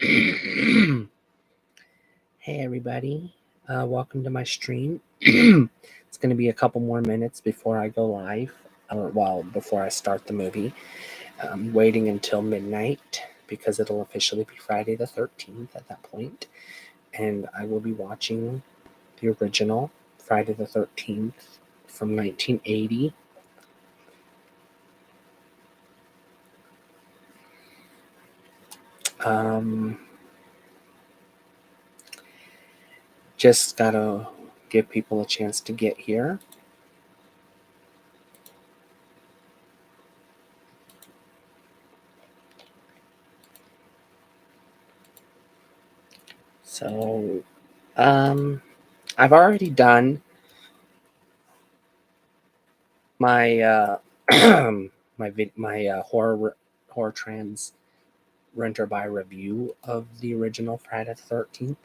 Hey everybody, welcome to my stream. It's going to be a couple more minutes before I go live, before I start the movie. I'm waiting until midnight because it'll officially be Friday the 13th at that point, and I will be watching the original Friday the 13th from 1980. Just gotta give people a chance to get here. So, I've already done my my horror trans renter by review of the original Friday the 13th.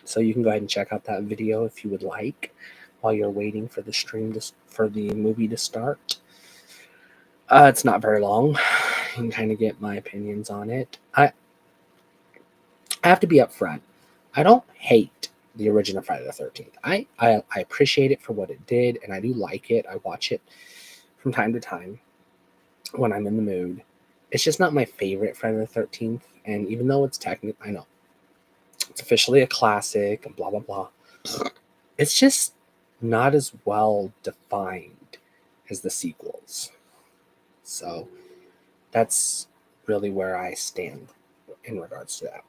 So you can go ahead and check out that video if you would like while you're waiting for the for the movie to start. It's not very long. You can kind of get my opinions on it. I have to be upfront. I don't hate the original Friday the 13th. I appreciate it for what it did, and I do like it. I watch it from time to time when I'm in the mood. It's just not my favorite Friday the 13th, and even though it's technically, I know, it's officially a classic and blah, blah, blah, it's just not as well defined as the sequels. So that's really where I stand in regards to that.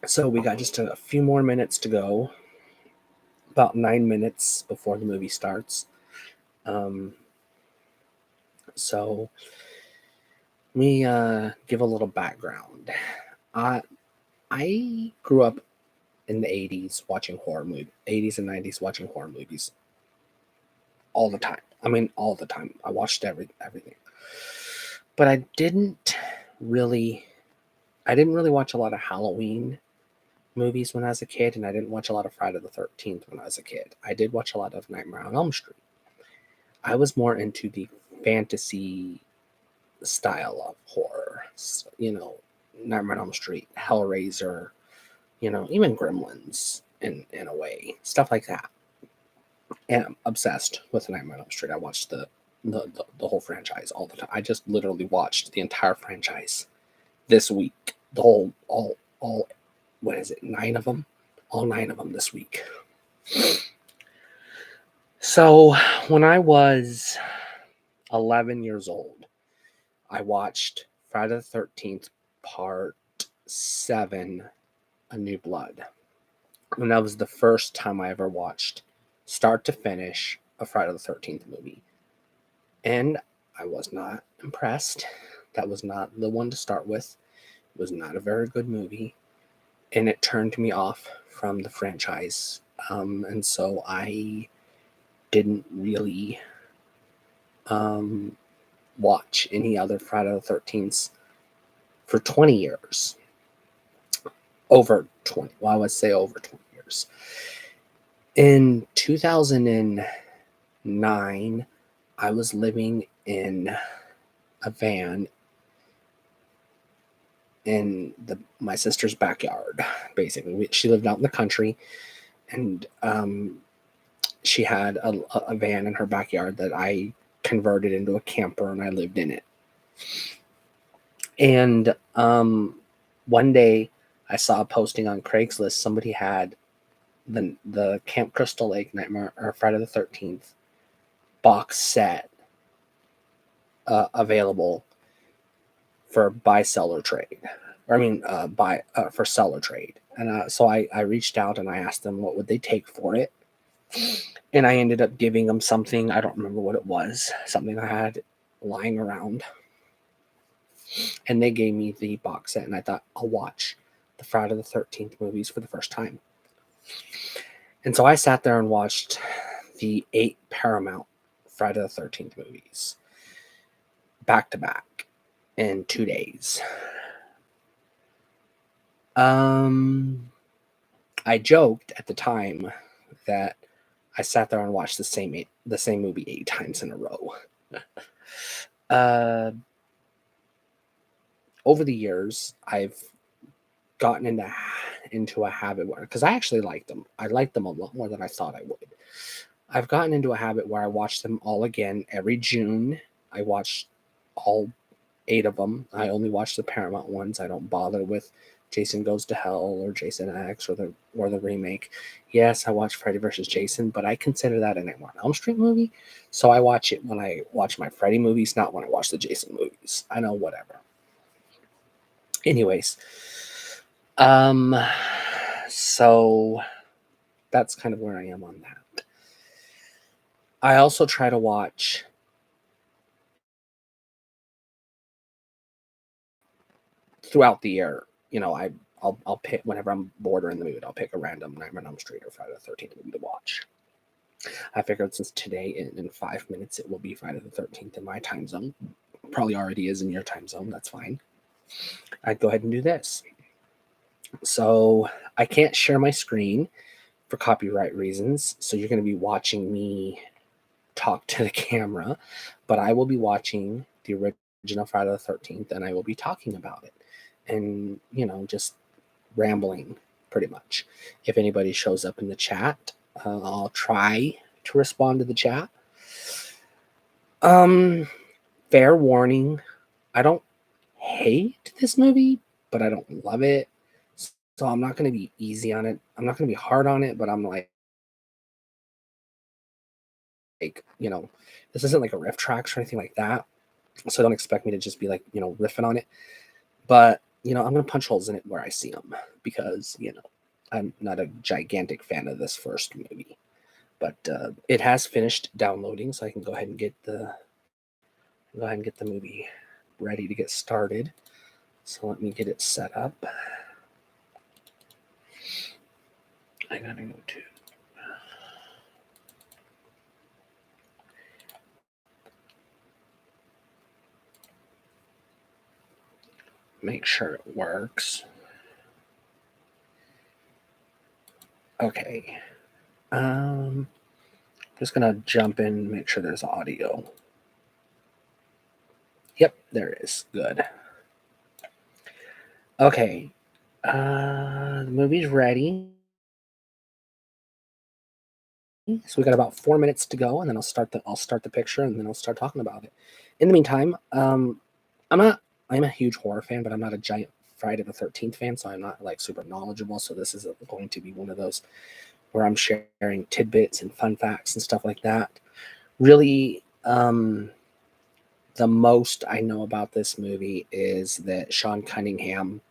So we got just a few more minutes to go, about 9 minutes before the movie starts. So let me give a little background. I grew up in the 80s watching horror movies, 80s and 90s watching horror movies all the time. I mean, all the time. I watched everything. But I didn't really watch a lot of Halloween movies when I was a kid, and I didn't watch a lot of Friday the 13th when I was a kid. I did watch a lot of Nightmare on Elm Street. I was more into the fantasy style of horror. So, Nightmare on Elm Street, Hellraiser, even Gremlins in a way, stuff like that. And I'm obsessed with Nightmare on Elm Street. I watched the whole franchise all the time. I just literally watched the entire franchise this week. The whole all what is it? 9 of them, all 9 of them this week. So when I was 11 years old, I watched Friday the 13th Part 7, A New Blood. And that was the first time I ever watched start to finish a Friday the 13th movie. And I was not impressed. That was not the one to start with. It was not a very good movie. And it turned me off from the franchise. And so I didn't really watch any other Friday the 13th for 20 years. Over 20. Well, I would say over 20 years. In 2009, I was living in a van in my sister's backyard, basically. She lived out in the country, and she had a van in her backyard that I converted into a camper, and I lived in it. And one day, I saw a posting on Craigslist. Somebody had the Camp Crystal Lake Nightmare or Friday the 13th box set available for buy seller trade. For seller trade. And so I reached out and I asked them what would they take for it. And I ended up giving them something. I don't remember what it was. Something I had lying around. And they gave me the box set, and I thought, I'll watch the Friday the 13th movies for the first time. And so I sat there and watched the 8 Paramount Friday the 13th movies back to back in 2 days. I joked at the time that I sat there and watched the same movie 8 times in a row. Uh, over the years, I've gotten into a habit where, because I actually liked them. I liked them a lot more than I thought I would. I've gotten into a habit where I watch them all again every June. I watch all 8 of them. I only watch the Paramount ones. I don't bother with Jason Goes to Hell or Jason X or the remake. Yes, I watch Freddy vs. Jason, but I consider that a Nightmare on Elm Street movie. So I watch it when I watch my Freddy movies, not when I watch the Jason movies. I know, whatever. Anyways, um, so that's kind of where I am on that. I also try to watch throughout the year. I'll pick whenever I'm bored or in the mood. I'll pick a random Nightmare on Elm Street or Friday the 13th movie to watch. I figured since today in 5 minutes it will be Friday the 13th in my time zone. Probably already is in your time zone. That's fine. I'd go ahead and do this. So I can't share my screen for copyright reasons. So you're going to be watching me talk to the camera, but I will be watching the original Friday the 13th and I will be talking about it and, just rambling pretty much. If anybody shows up in the chat, I'll try to respond to the chat. Fair warning, I don't hate this movie, but I don't love it. So I'm not going to be easy on it. I'm not going to be hard on it, but I'm like, this isn't like a riff tracks or anything like that. So don't expect me to just be like, riffing on it. But, I'm going to punch holes in it where I see them because, I'm not a gigantic fan of this first movie. But it has finished downloading, so I can go ahead and get the movie ready to get started. So let me get it set up. I gotta go to make sure it works. Okay. Just gonna jump in and make sure there's audio. Yep, there is. Good. Okay. The movie's ready. So we got about 4 minutes to go, and then I'll start the picture, and then I'll start talking about it. In the meantime, I'm a huge horror fan, but I'm not a giant Friday the 13th fan, so I'm not like super knowledgeable. So this is going to be one of those where I'm sharing tidbits and fun facts and stuff like that. Really, the most I know about this movie is that Sean Cunningham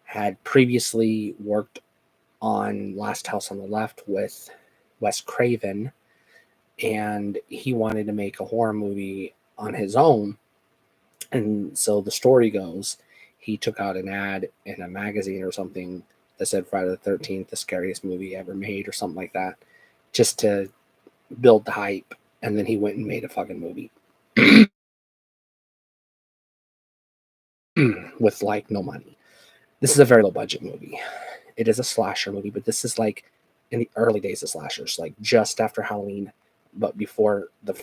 had previously worked on Last House on the Left with Wes Craven, and he wanted to make a horror movie on his own. And so the story goes, he took out an ad in a magazine or something that said Friday the 13th, the scariest movie ever made, or something like that, just to build the hype. And then he went and made a fucking movie with like no money. This is a very low budget movie. It is a slasher movie, but this is like in the early days of slashers, like just after Halloween, but before the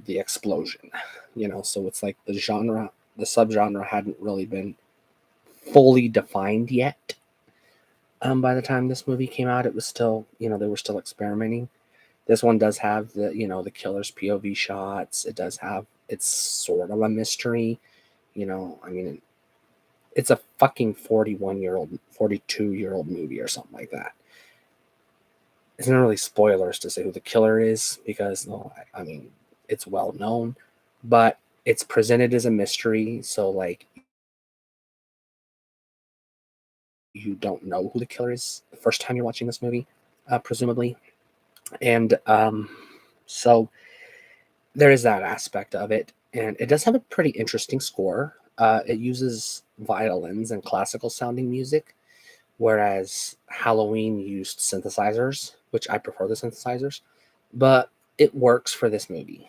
explosion. So it's like the subgenre hadn't really been fully defined yet. By the time this movie came out, it was still, they were still experimenting. This one does have the killer's POV shots. It's sort of a mystery. I mean, it's a fucking 42-year-old movie or something like that. It's not really spoilers to say who the killer is because, no, I mean, it's well known, but it's presented as a mystery. So, like, you don't know who the killer is the first time you're watching this movie, presumably. And so there is that aspect of it. And it does have a pretty interesting score. It uses violins and classical sounding music, whereas Halloween used synthesizers, which I prefer the synthesizers, but it works for this movie.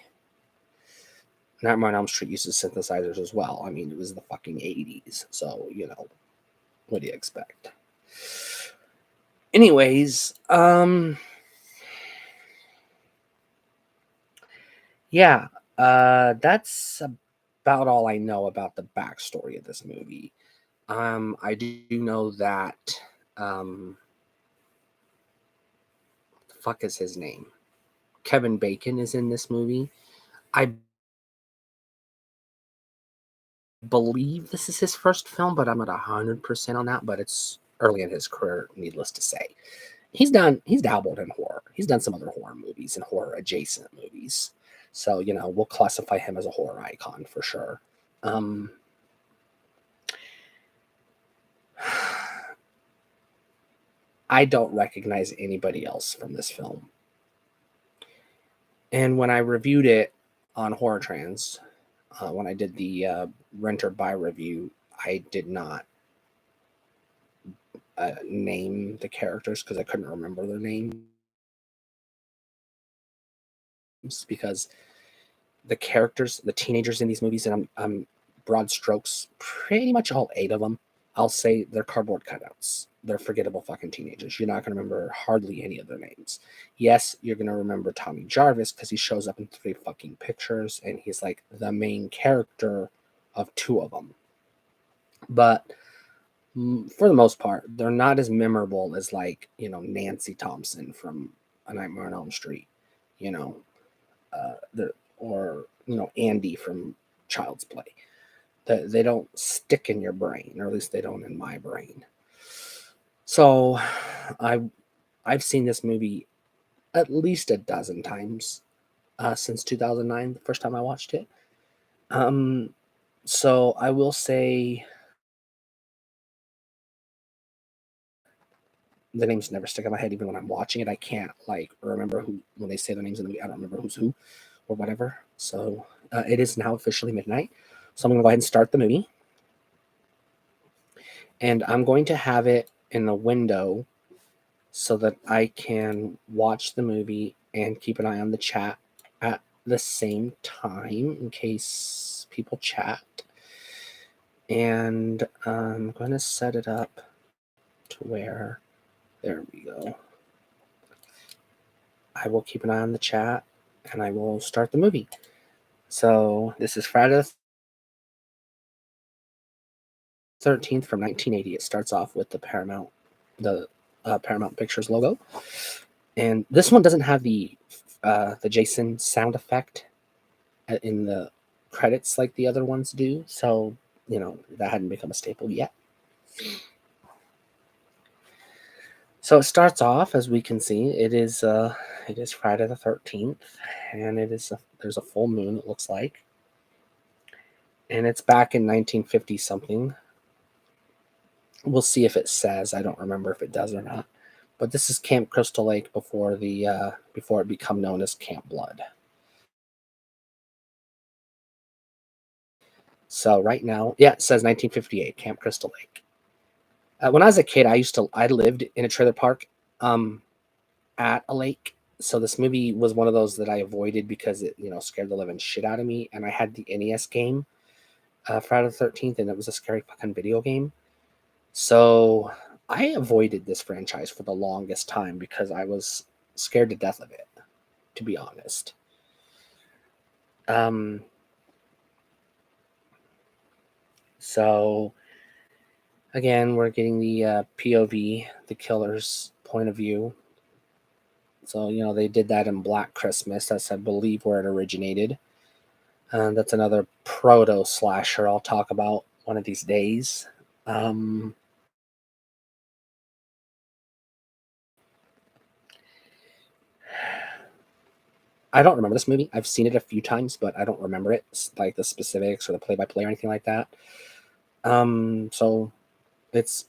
Nightmare on Elm Street uses synthesizers as well. I mean, it was the fucking 80s, so, what do you expect? Anyways, yeah, That's about all I know about the backstory of this movie. I do know that the fuck is his name? Kevin Bacon is in this movie. I believe this is his first film, but I'm not 100% on that. But it's early in his career, needless to say. He's dabbled in horror. He's done some other horror movies and horror adjacent movies. So, we'll classify him as a horror icon for sure. Um, I don't recognize anybody else from this film. And when I reviewed it on Horror Trans, when I did the rent or buy review, I did not name the characters because I couldn't remember their names, because the characters, the teenagers in these movies, and I'm broad strokes, pretty much all 8 of them, I'll say they're cardboard cutouts. They're forgettable fucking teenagers. You're not going to remember hardly any of their names. Yes, you're going to remember Tommy Jarvis because he shows up in 3 fucking pictures and he's like the main character of 2 of them. But for the most part, they're not as memorable as, like, Nancy Thompson from A Nightmare on Elm Street, you know, or Andy from Child's Play. They don't stick in your brain, or at least they don't in my brain. So, I've seen this movie at least a dozen times since 2009, the first time I watched it. So I will say the names never stick in my head, even when I'm watching it. I can't like remember who when they say the names in the movie. I don't remember who's who or whatever. So it is now officially midnight. So I'm gonna go ahead and start the movie, and I'm going to have it in the window so that I can watch the movie and keep an eye on the chat at the same time in case people chat. And I'm going to set it up to where, there we go. I will keep an eye on the chat and I will start the movie. So this is Friday the 13th from 1980. It starts off with the Paramount Pictures logo. And this one doesn't have the Jason sound effect in the credits like the other ones do. So, that hadn't become a staple yet. So it starts off, as we can see, it is Friday the 13th, and there's a full moon, it looks like. And it's back in 1950 something. We'll see if it says. I don't remember if it does or not. But this is Camp Crystal Lake before it became known as Camp Blood. So right now, yeah, it says 1958, Camp Crystal Lake. When I was a kid, I lived in a trailer park at a lake. So this movie was one of those that I avoided because it, scared the living shit out of me. And I had the NES game, Friday the 13th, and it was a scary fucking video game. So I avoided this franchise for the longest time because I was scared to death of it, to be honest. So again, we're getting the POV, the killer's point of view. So, they did that in Black Christmas. That's, I believe, where it originated. That's another proto slasher I'll talk about one of these days. I don't remember this movie. I've seen it a few times, but I don't remember it, like the specifics or the play-by-play or anything like that. So it's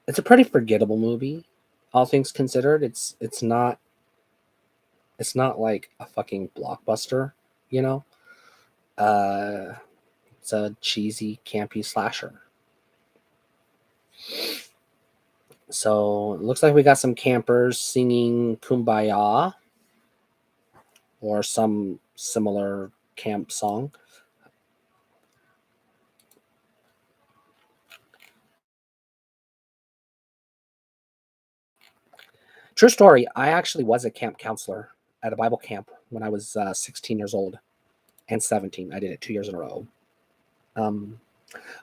a pretty forgettable movie, all things considered. It's not like a fucking blockbuster, you know. It's a cheesy, campy slasher. So it looks like we got some campers singing "Kumbaya" or some similar camp song. True story. I actually was a camp counselor at a Bible camp when I was 16 years old. and 17. I did it 2 years in a row. Um,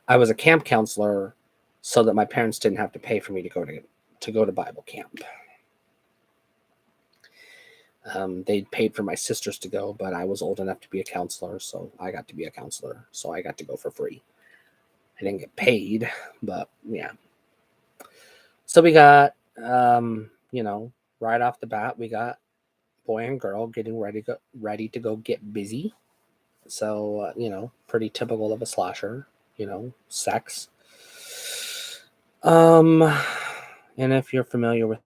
I was a camp counselor so that my parents didn't have to pay for me to go to Bible camp. They paid for my sisters to go, but I was old enough to be a counselor, so I got to be a counselor. So I got to go for free. I didn't get paid, but yeah. So we got, right off the bat, we got boy and girl getting ready to go get busy. So pretty typical of a slasher. Sex. Um, and if you're familiar with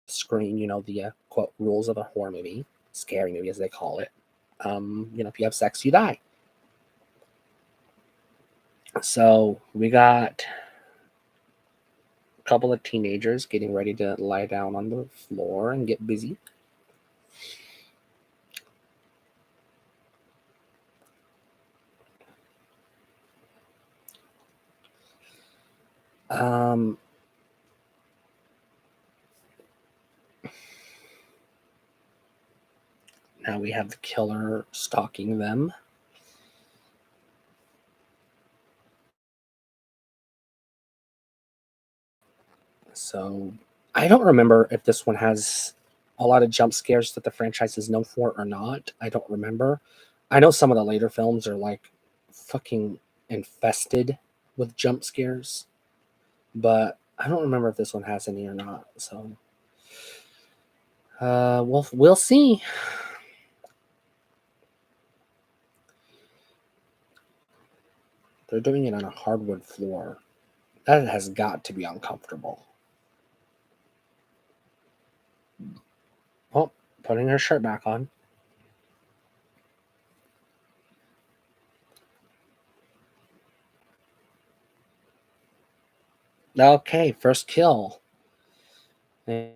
Scream, you know the quote rules of a horror movie, scary movie as they call it. If you have sex, you die. So we got a couple of teenagers getting ready to lie down on the floor and get busy. Um, Now we have the killer stalking them. So I don't remember if this one has a lot of jump scares that the franchise is known for or not. I don't remember. I know some of the later films are like fucking infested with jump scares, but I don't remember if this one has any or not. So we'll see. They're doing it on a hardwood floor. That has got to be uncomfortable. Oh, putting her shirt back on. Okay, first kill. And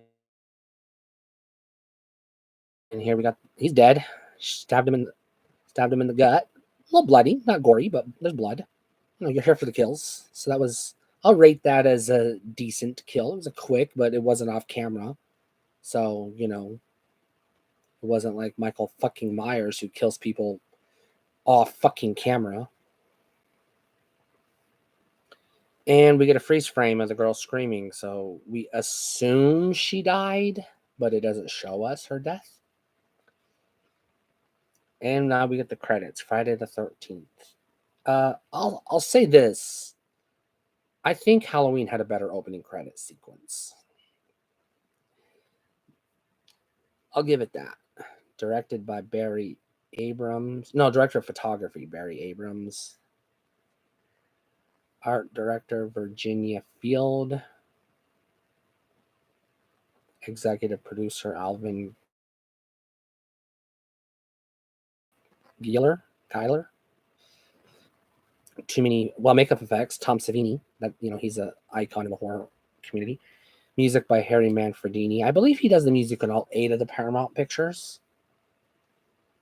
here we got he's dead. Stabbed him in the gut. A little bloody, not gory, but there's blood. You're here for the kills. So that was I'll rate that as a decent kill. It was a quick, but it wasn't off camera. So, it wasn't like Michael fucking Myers who kills people off fucking camera. And we get a freeze frame of the girl screaming, so we assume she died, but it doesn't show us her death. And now we get the credits, Friday the 13th. I'll say this. I think Halloween had a better opening credit sequence. I'll give it that. Directed by Barry Abrams. No, director of photography, Barry Abrams. Art director, Virginia Field. Executive producer, Alvin Geiler. Makeup effects, Tom Savini. That he's an icon in the horror community. Music by Harry Manfredini. I believe he does the music on all 8 of the Paramount pictures.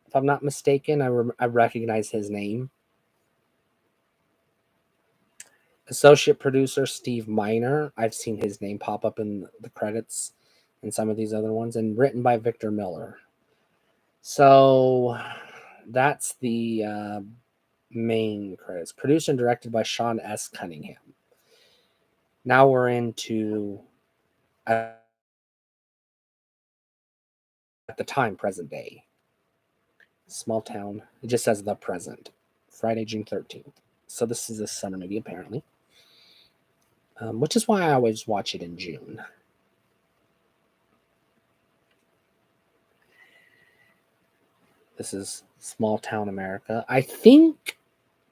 If I'm not mistaken, I recognize his name. Associate producer, Steve Miner. I've seen his name pop up in the credits in some of these other ones. And written by Victor Miller. So that's the main credits. Produced and directed by Sean S. Cunningham. Now we're into, at the time, present day. Small town. It just says the present. Friday, June 13th. So this is a summer movie, apparently. Which is why I always watch it in June. This is small town America. I think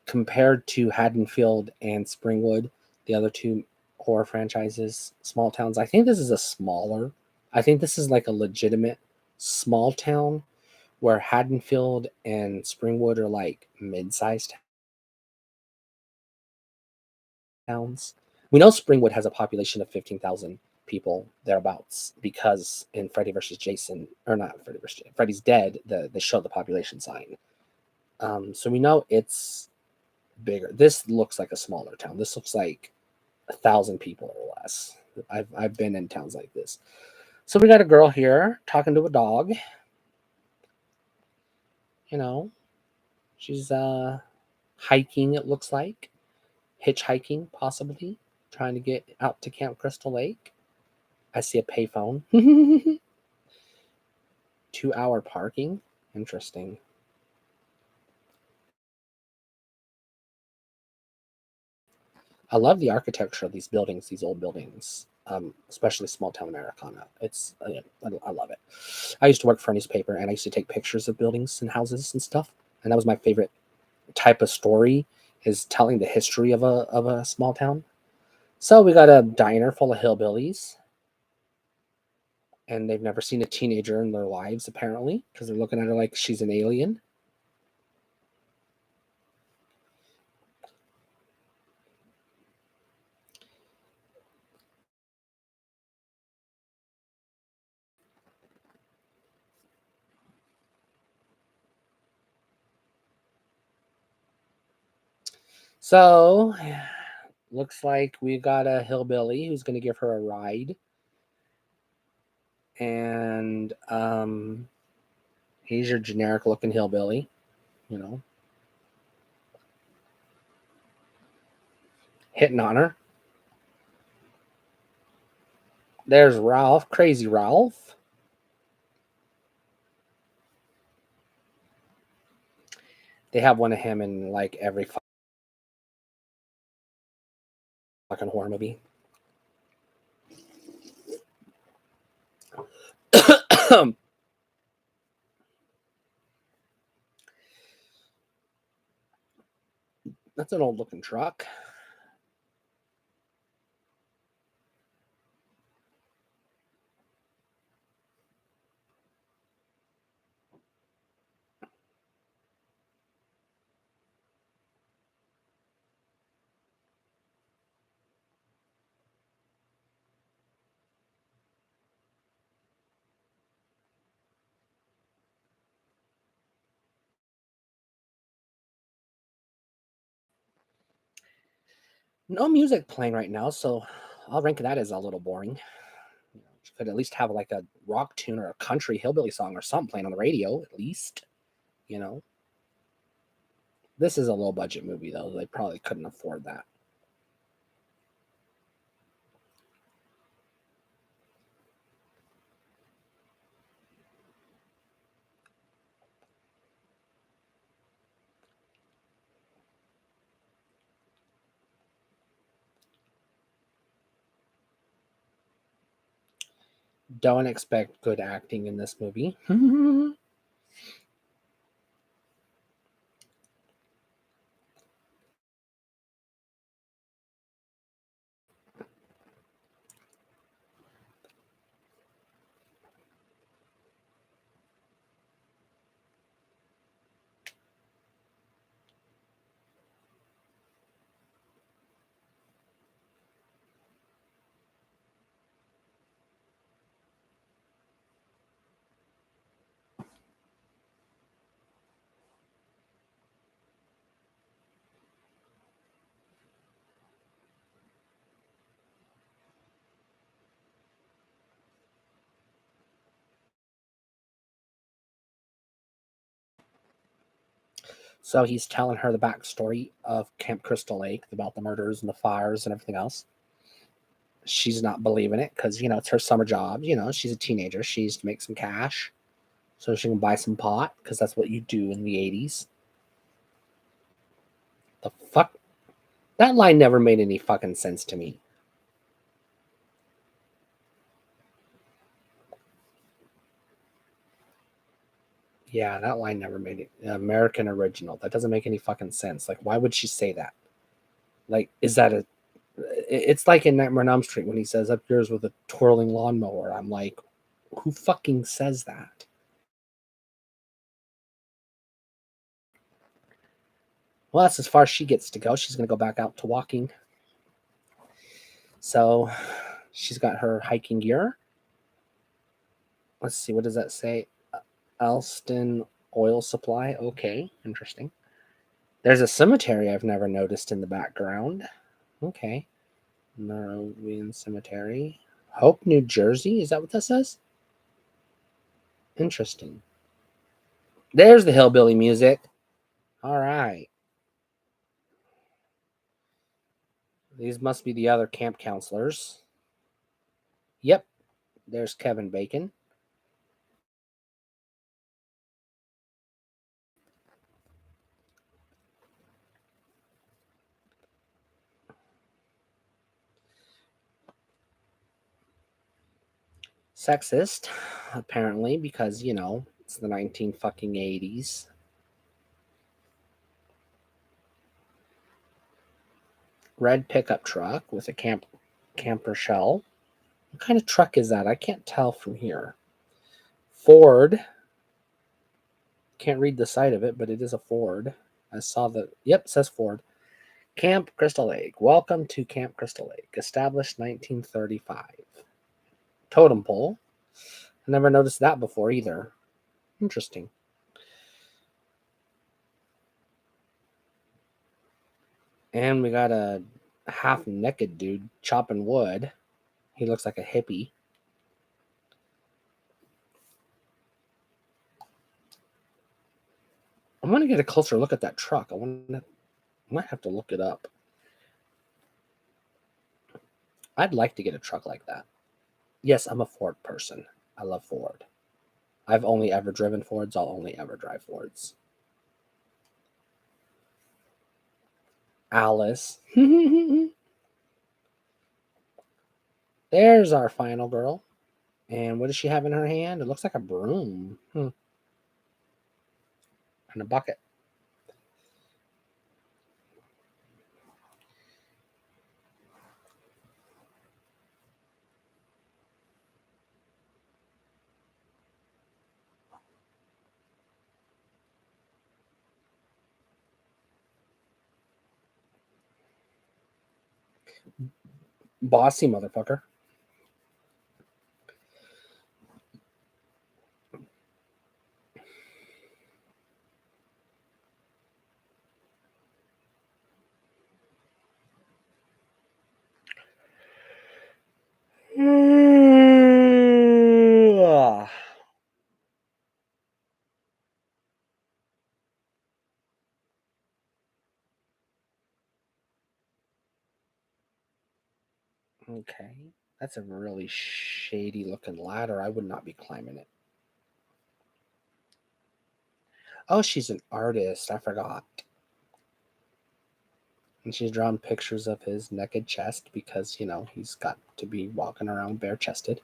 compared to Haddonfield and Springwood, the other two horror franchises, small towns, I think this is I think this is like a legitimate small town where Haddonfield and Springwood are like mid-sized towns. We know Springwood has a population of 15,000 people thereabouts because in Freddy versus Jason, or not Freddy versus Jason, Freddy's Dead, they showed the population sign. So we know it's bigger. This looks like a smaller town. This looks like 1,000 people or less. I've been in towns like this. So we got a girl here talking to a dog. You know, she's hiking, it looks like. Hitchhiking, possibly. Trying to get out to Camp Crystal Lake. I see a payphone. 2 hour parking. Interesting. I love the architecture of these buildings, these old buildings, especially small town Americana. It's I love it. I used to work for a newspaper, and I used to take pictures of buildings and houses and stuff, and that was my favorite type of story, is telling the history of a small town. So we got a diner full of hillbillies, and they've never seen a teenager in their lives apparently, because they're looking at her like she's an alien. So looks like we got a hillbilly who's going to give her a ride, and he's your generic looking hillbilly, you know, hitting on her. There's Ralph, crazy Ralph. They have one of him in like every fucking horror movie. That's an old looking truck. No music playing right now, so I'll rank that as a little boring. You could at least have like a rock tune or a country hillbilly song or something playing on the radio, at least. You know, this is a low budget movie though. They probably couldn't afford that. Don't expect good acting in this movie. So he's telling her the backstory of Camp Crystal Lake about the murders and the fires and everything else. She's not believing it because, you know, it's her summer job. You know, she's a teenager. She needs to make some cash so she can buy some pot because that's what you do in the 80s. The fuck? That line never made any fucking sense to me. Yeah, that line never made it. American original. That doesn't make any fucking sense. Like, why would she say that? Like, is that a. It's like in Nightmare on Elm Street when he says up yours with a twirling lawnmower. I'm like, who fucking says that? Well, that's as far as she gets to go. She's going to go back out to walking. So she's got her hiking gear. Let's see, what does that say? Alston oil supply. Okay, interesting. There's a cemetery I've never noticed in the background. Okay. Moravian Cemetery. Hope, New Jersey. Is that what that says? Interesting. There's the hillbilly music. All right. These must be the other camp counselors. Yep. There's Kevin Bacon. Sexist, apparently, because, you know, it's the 1980s. Red pickup truck with a camper shell. What kind of truck is that? I can't tell from here. Ford. Can't read the side of it, but it is a Ford. I saw the. Yep, it says Ford. Camp Crystal Lake. Welcome to Camp Crystal Lake. Established 1935. Totem pole. I never noticed that before either. Interesting. And we got a half naked dude chopping wood. He looks like a hippie. I want to get a closer look at that truck. I might have to look it up. I'd like to get a truck like that. Yes, I'm a Ford person. I love Ford. I've only ever driven Fords. I'll only ever drive Fords. Alice. There's our final girl. And what does she have in her hand? It looks like a broom. And a bucket. Bossy motherfucker. Okay. That's a really shady looking ladder. I would not be climbing it. Oh, she's an artist. I forgot. And she's drawn pictures of his naked chest because, you know, he's got to be walking around bare chested.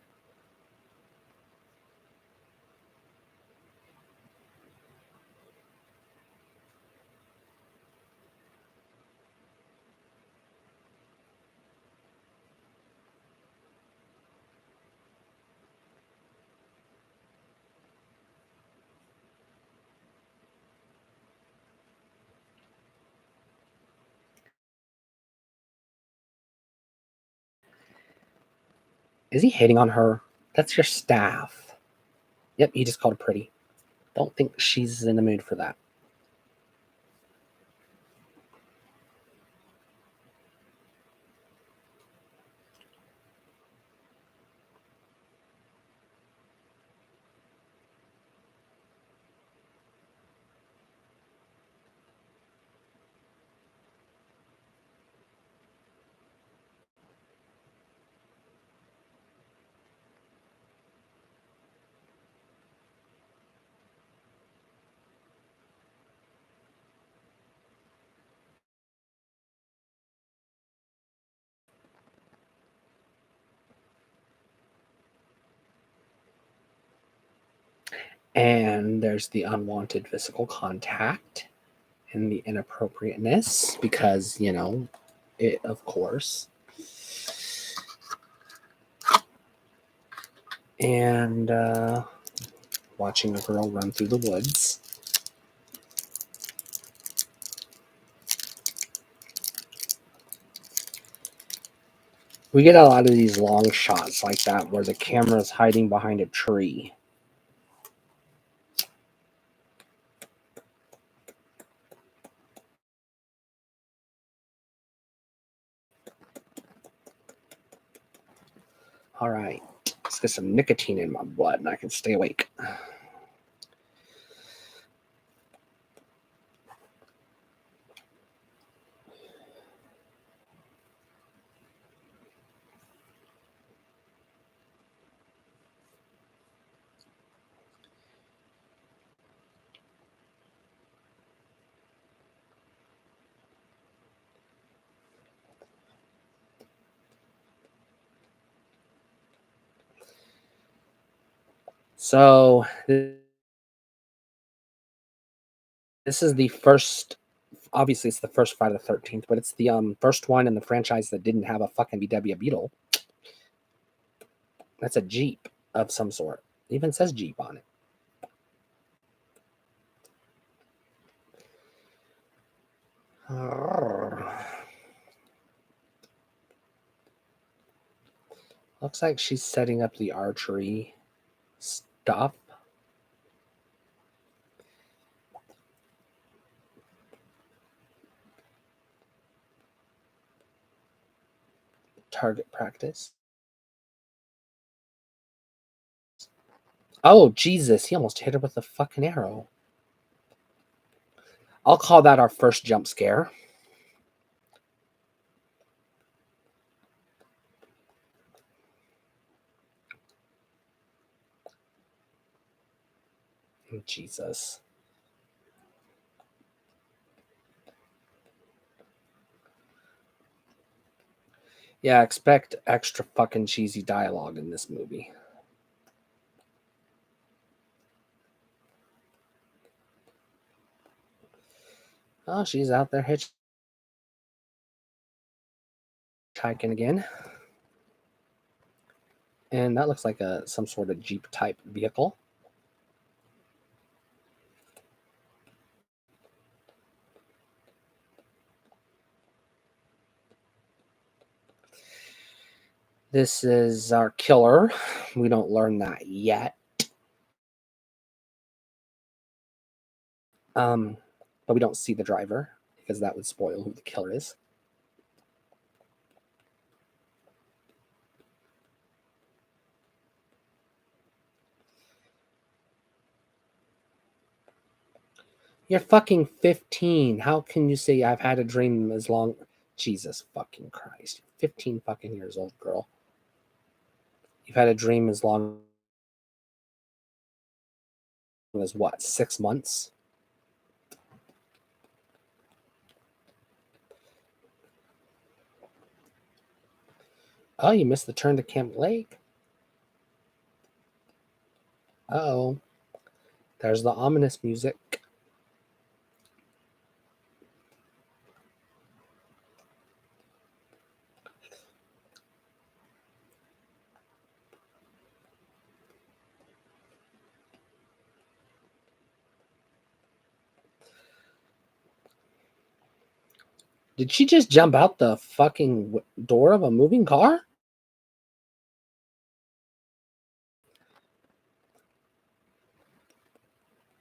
Is he hitting on her? That's your staff. Yep, he just called her pretty. Don't think she's in the mood for that. And there's the unwanted physical contact and the inappropriateness because, you know, it, of course. And watching a girl run through the woods. We get a lot of these long shots like that where the camera's hiding behind a tree. All right, let's get some nicotine in my blood and I can stay awake. So this is the first. Obviously, it's the first Friday the 13th, but it's the first one in the franchise that didn't have a fucking VW Beetle. That's a Jeep of some sort. It even says Jeep on it. Looks like she's setting up the archery stuff. Target practice. Oh, Jesus. He almost hit her with a fucking arrow. I'll call that our first jump scare. Jesus. Yeah, expect extra fucking cheesy dialogue in this movie. Oh, she's out there hitchhiking again. And that looks like some sort of Jeep type vehicle. This is our killer. We don't learn that yet. But we don't see the driver because that would spoil who the killer is. You're fucking 15. How can you say I've had a dream as long? Jesus fucking Christ. 15 fucking years old, girl. You've had a dream as long as what? 6 months? Oh, you missed the turn to Camp Lake. Oh, there's the ominous music. Did she just jump out the fucking door of a moving car?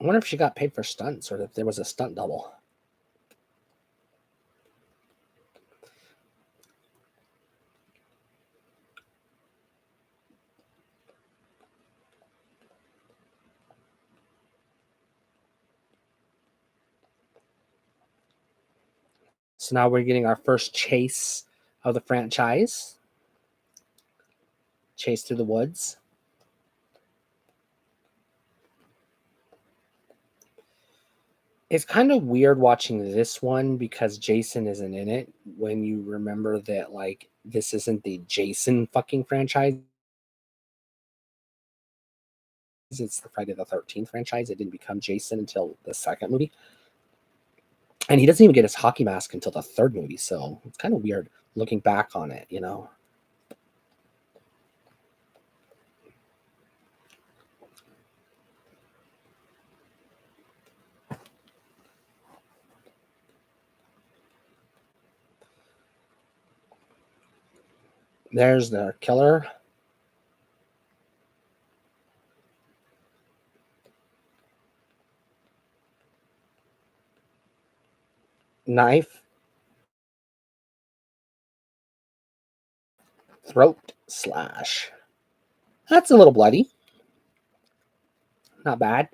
I wonder if she got paid for stunts or if there was a stunt double. So now we're getting our first chase of the franchise. Chase through the woods. It's kind of weird watching this one because Jason isn't in it when you remember that, like, this isn't the Jason fucking franchise. It's the Friday the 13th franchise. It didn't become Jason until the second movie. And he doesn't even get his hockey mask until the third movie. So it's kind of weird looking back on it, you know? There's the killer. Knife. Throat slash. That's a little bloody. Not bad.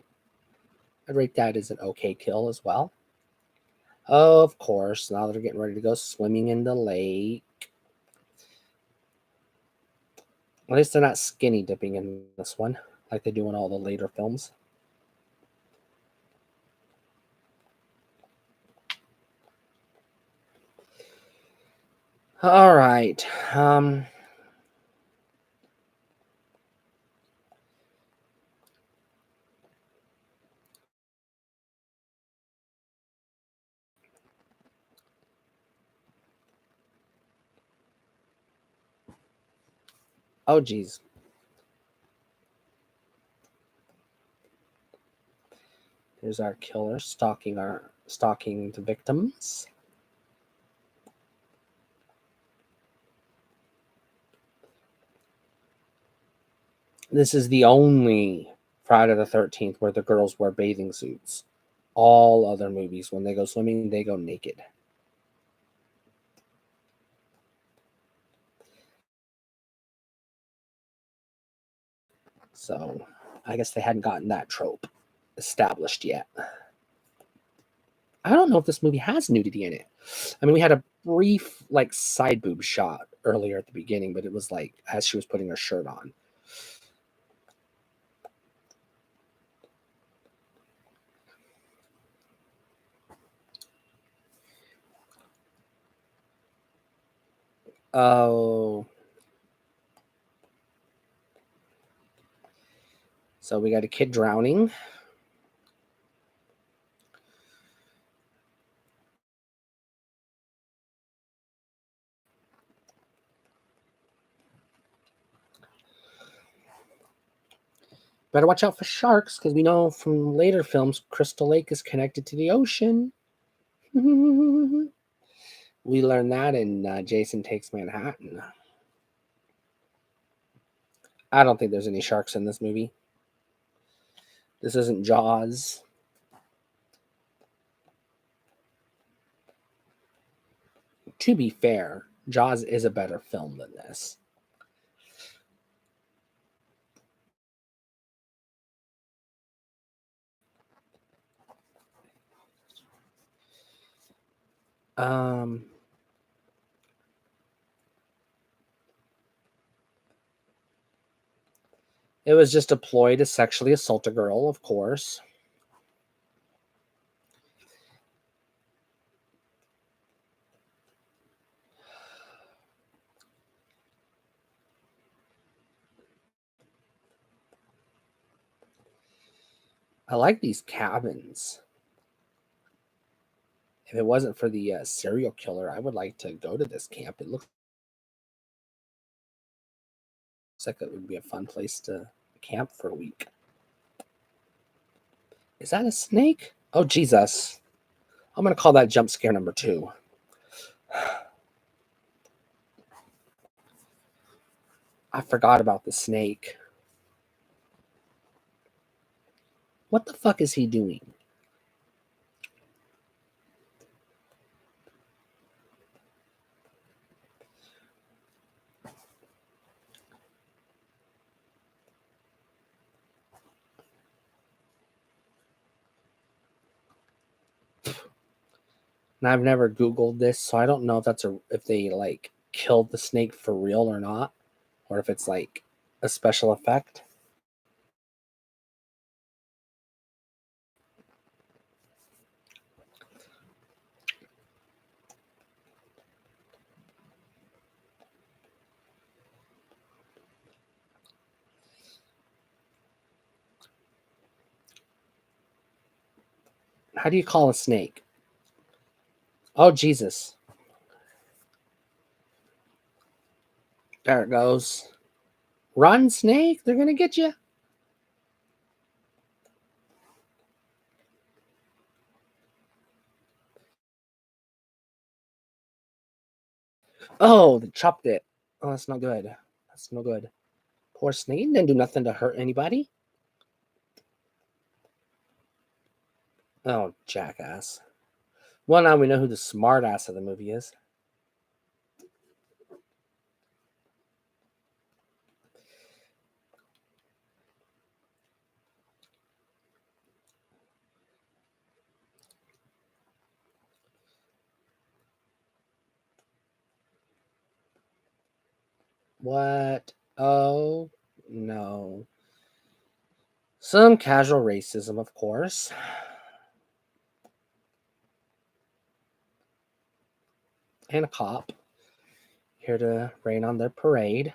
I'd rate that as an okay kill as well. Of course, now they're getting ready to go swimming in the lake. At least they're not skinny dipping in this one, like they do in all the later films. All right. Oh, geez. There's our killer stalking the victims. This is the only Friday the 13th where the girls wear bathing suits. All other movies, when they go swimming, they go naked. So I guess they hadn't gotten that trope established yet. I don't know if this movie has nudity in it. I mean, we had a brief like side boob shot earlier at the beginning, but it was like as she was putting her shirt on. Oh, so we got a kid drowning. Better watch out for sharks because we know from later films Crystal Lake is connected to the ocean. We learned that in Jason Takes Manhattan. I don't think there's any sharks in this movie. This isn't Jaws. To be fair, Jaws is a better film than this. Um, it was just a ploy to sexually assault a girl, of course. I like these cabins. If it wasn't for the serial killer, I would like to go to this camp. It looks like it would be a fun place to camp for a week. Is that a snake? Oh, Jesus. I'm going to call that jump scare number 2. I forgot about the snake. What the fuck is he doing? And I've never Googled this, so I don't know if they like killed the snake for real or not, or if it's like a special effect. How do you call a snake? Oh, Jesus. There it goes. Run, snake. They're going to get you. Oh, they chopped it. Oh, that's not good. That's no good. Poor snake didn't do nothing to hurt anybody. Oh, jackass. Well, now we know who the smart ass of the movie is. What? Oh, no. Some casual racism, of course. And a cop here to rain on their parade.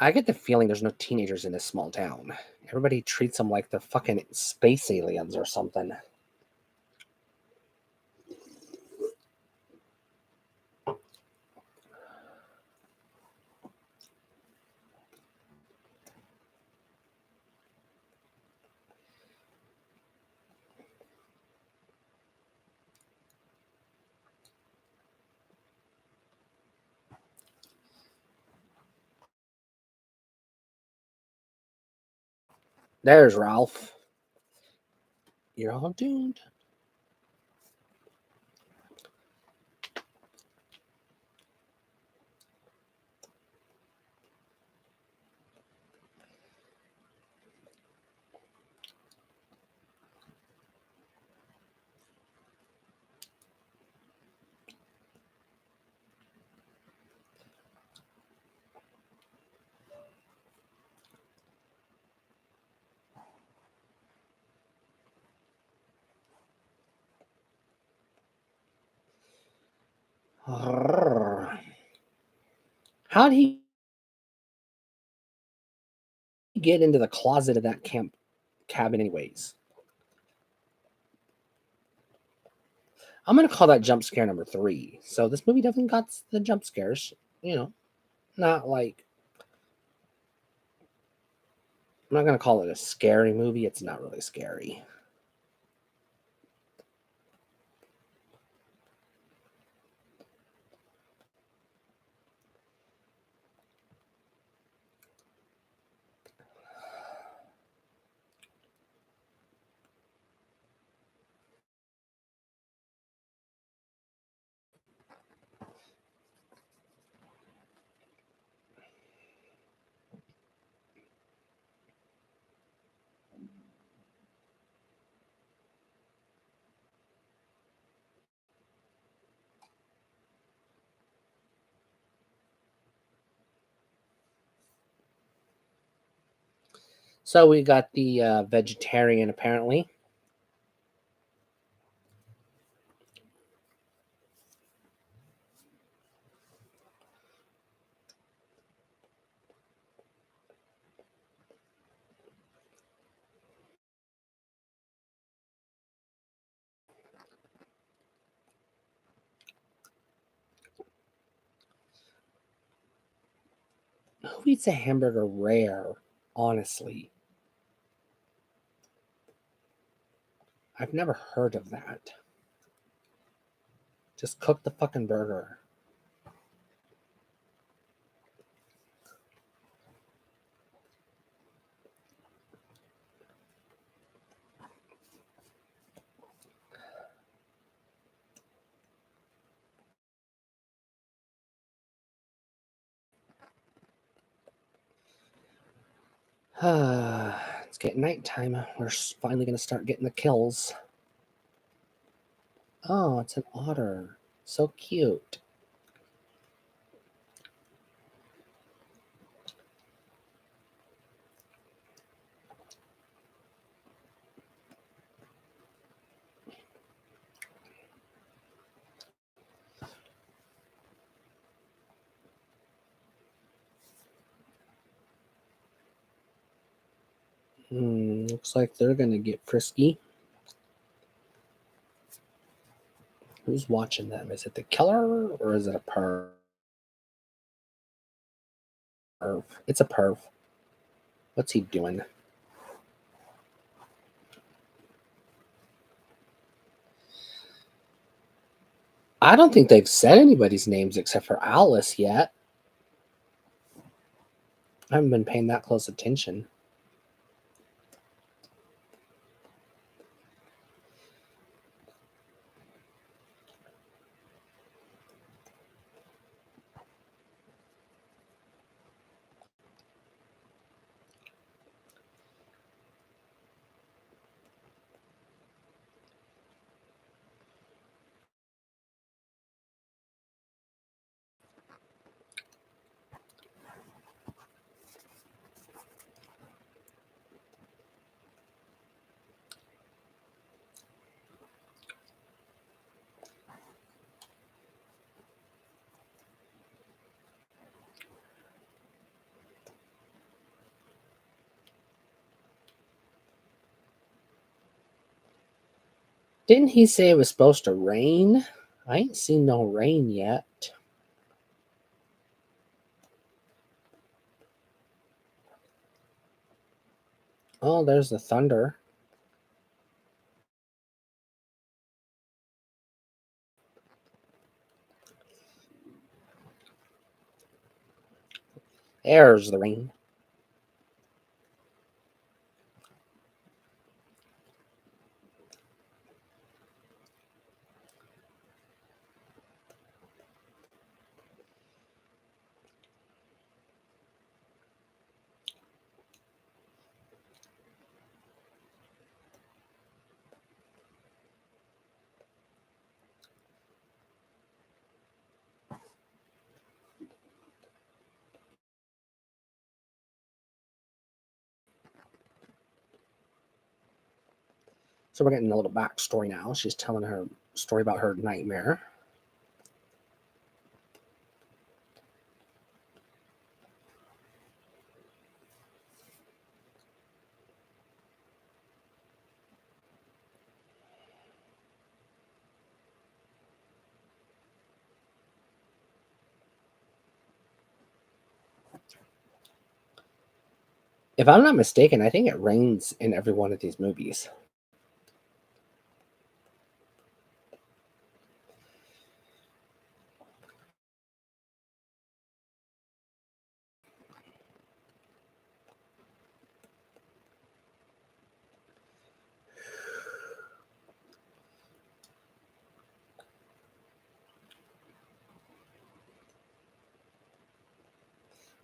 I get the feeling there's no teenagers in this small town. Everybody treats them like they're fucking space aliens or something. There's Ralph. You're all doomed. How'd he get into the closet of that camp cabin, anyways? I'm gonna call that jump scare number 3. So this movie definitely got the jump scares. You know, not like I'm not gonna call it a scary movie. It's not really scary. So we got the vegetarian apparently. Who eats a hamburger rare? Honestly, I've never heard of that. Just cook the fucking burger. It's getting nighttime. We're finally gonna start getting the kills. Oh, it's an otter. So cute. Looks like they're gonna get frisky. Who's watching them? Is it the killer or is it a perv? It's a perv. What's he doing? I don't think they've said anybody's names except for Alice yet. I haven't been paying that close attention. Didn't he say it was supposed to rain? I ain't seen no rain yet. Oh, there's the thunder. There's the rain. So we're getting a little backstory now. She's telling her story about her nightmare. If I'm not mistaken, I think it rains in every one of these movies.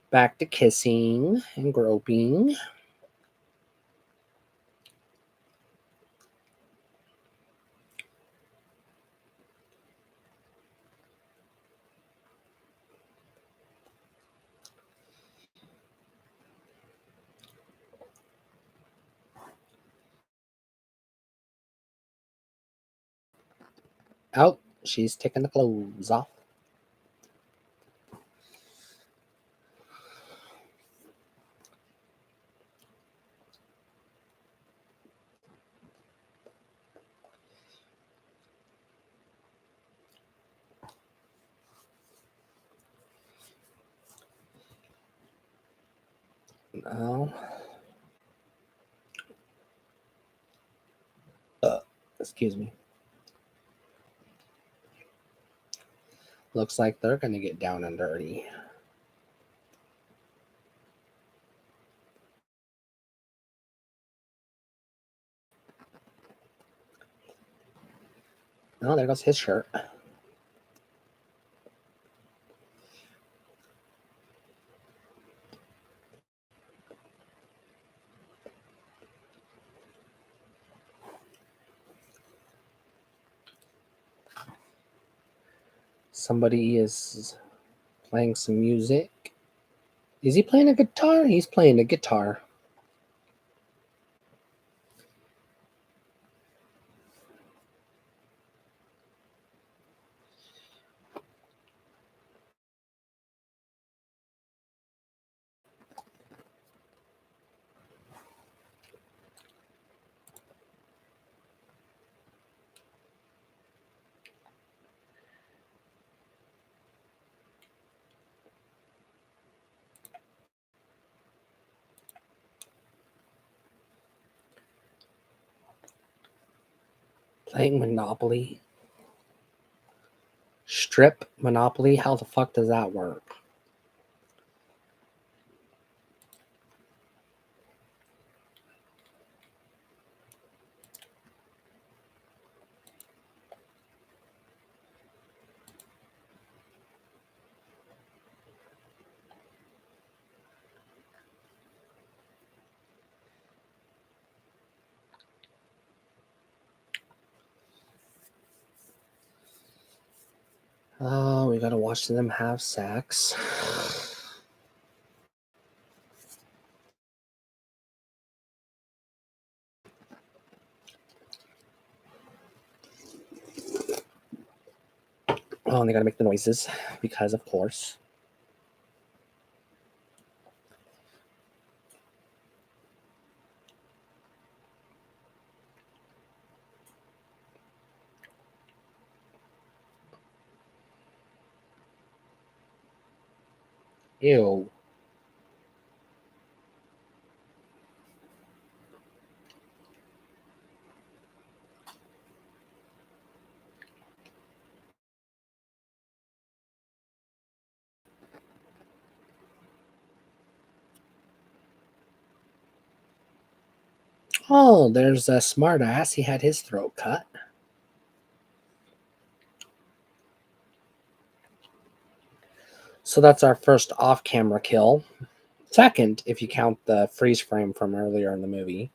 Back to kissing and groping. Oh, she's taking the clothes off. Oh. Excuse me. Looks like they're going to get down and dirty. Oh, there goes his shirt. Somebody is playing some music. Is he playing a guitar? He's playing a guitar. Playing Monopoly. Strip Monopoly? How the fuck does that work? Oh, we gotta watch them have sex. Oh, and they gotta make the noises because, of course. Ew. Oh, there's a smart ass. He had his throat cut. So that's our first off camera kill. Second, if you count the freeze frame from earlier in the movie.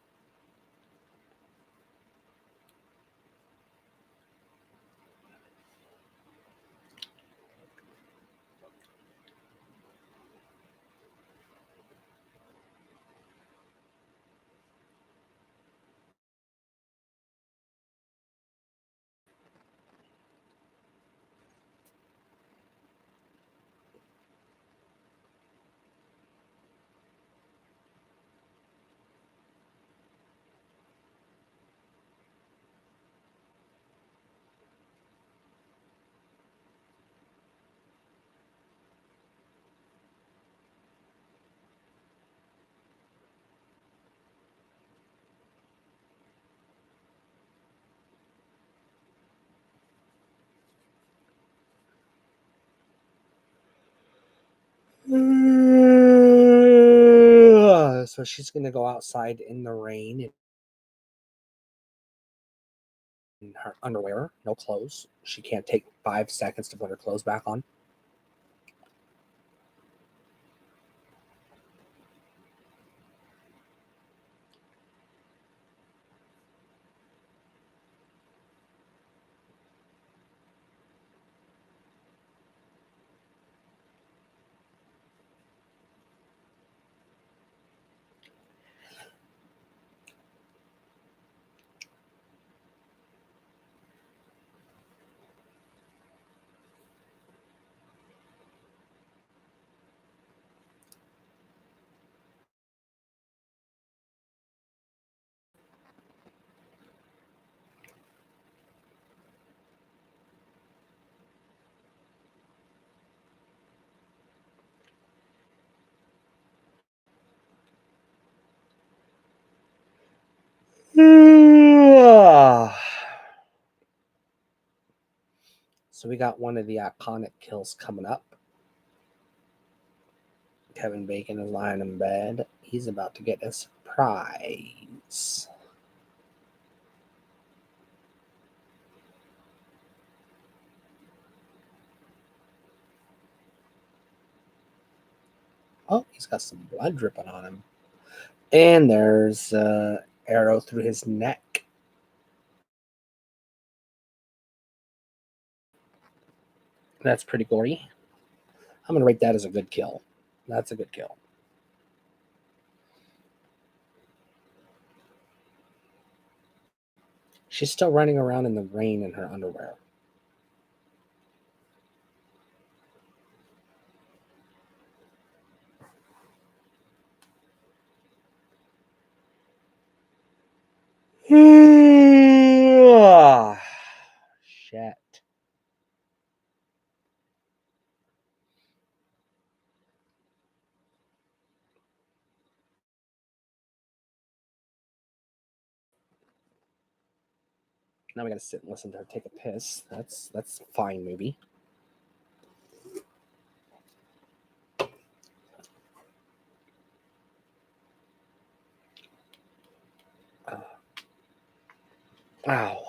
So she's going to go outside in the rain in her underwear, no clothes. She can't take 5 seconds to put her clothes back on. So we got one of the iconic kills coming up. Kevin Bacon is lying in bed. He's about to get a surprise. Oh, he's got some blood dripping on him. And there's an arrow through his neck. That's pretty gory. I'm going to rate that as a good kill. That's a good kill. She's still running around in the rain in her underwear. Shit. Now we gotta sit and listen to her take a piss. That's a fine movie. Wow.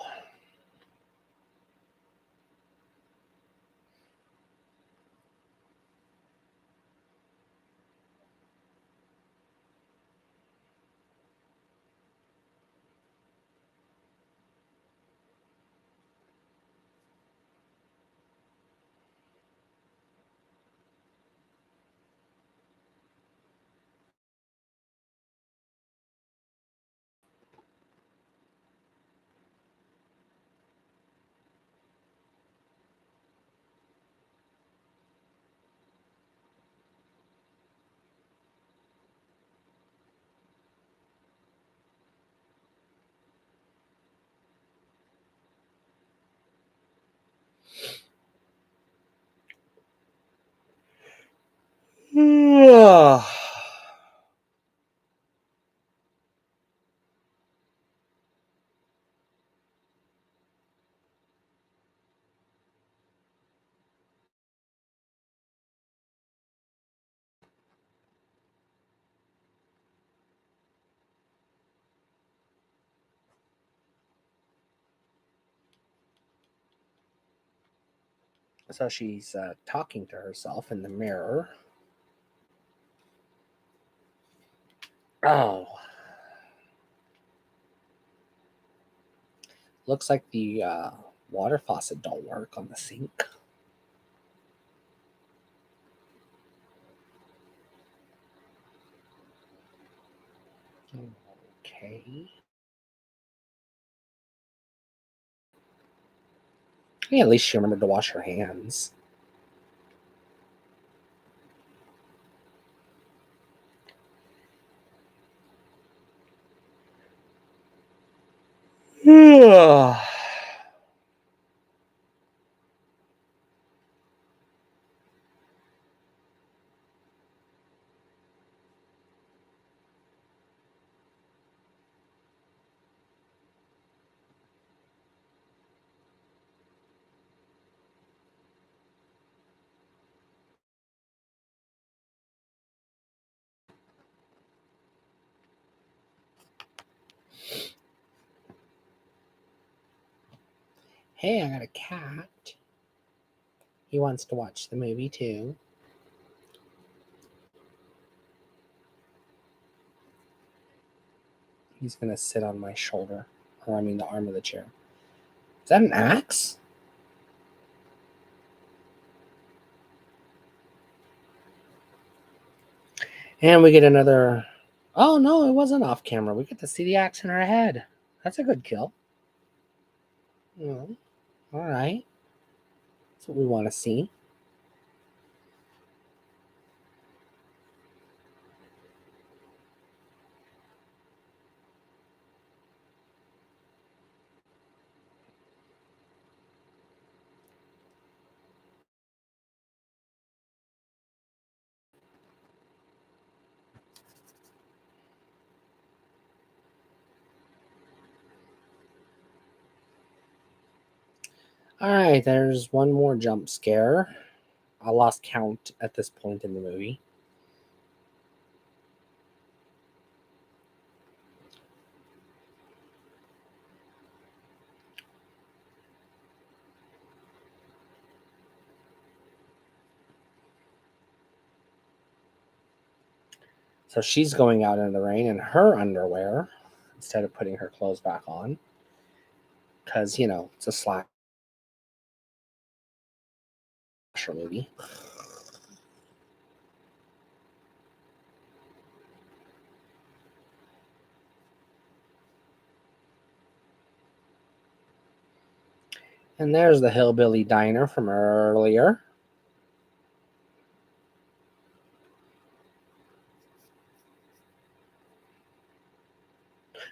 So she's talking to herself in the mirror. Oh, looks like the water faucet don't work on the sink. Okay. Yeah, at least she remembered to wash her hands. All Hey, I got a cat. He wants to watch the movie too. He's gonna sit on my shoulder, or I mean the arm of the chair. Is that an axe? And we get another. Oh no, it wasn't off camera. We get to see the axe in her head. That's a good kill. Oh, all right. That's what we want to see. All right, there's one more jump scare. I lost count at this point in the movie. So she's going out in the rain in her underwear instead of putting her clothes back on. Because, it's a slasher movie. And there's the hillbilly diner from earlier.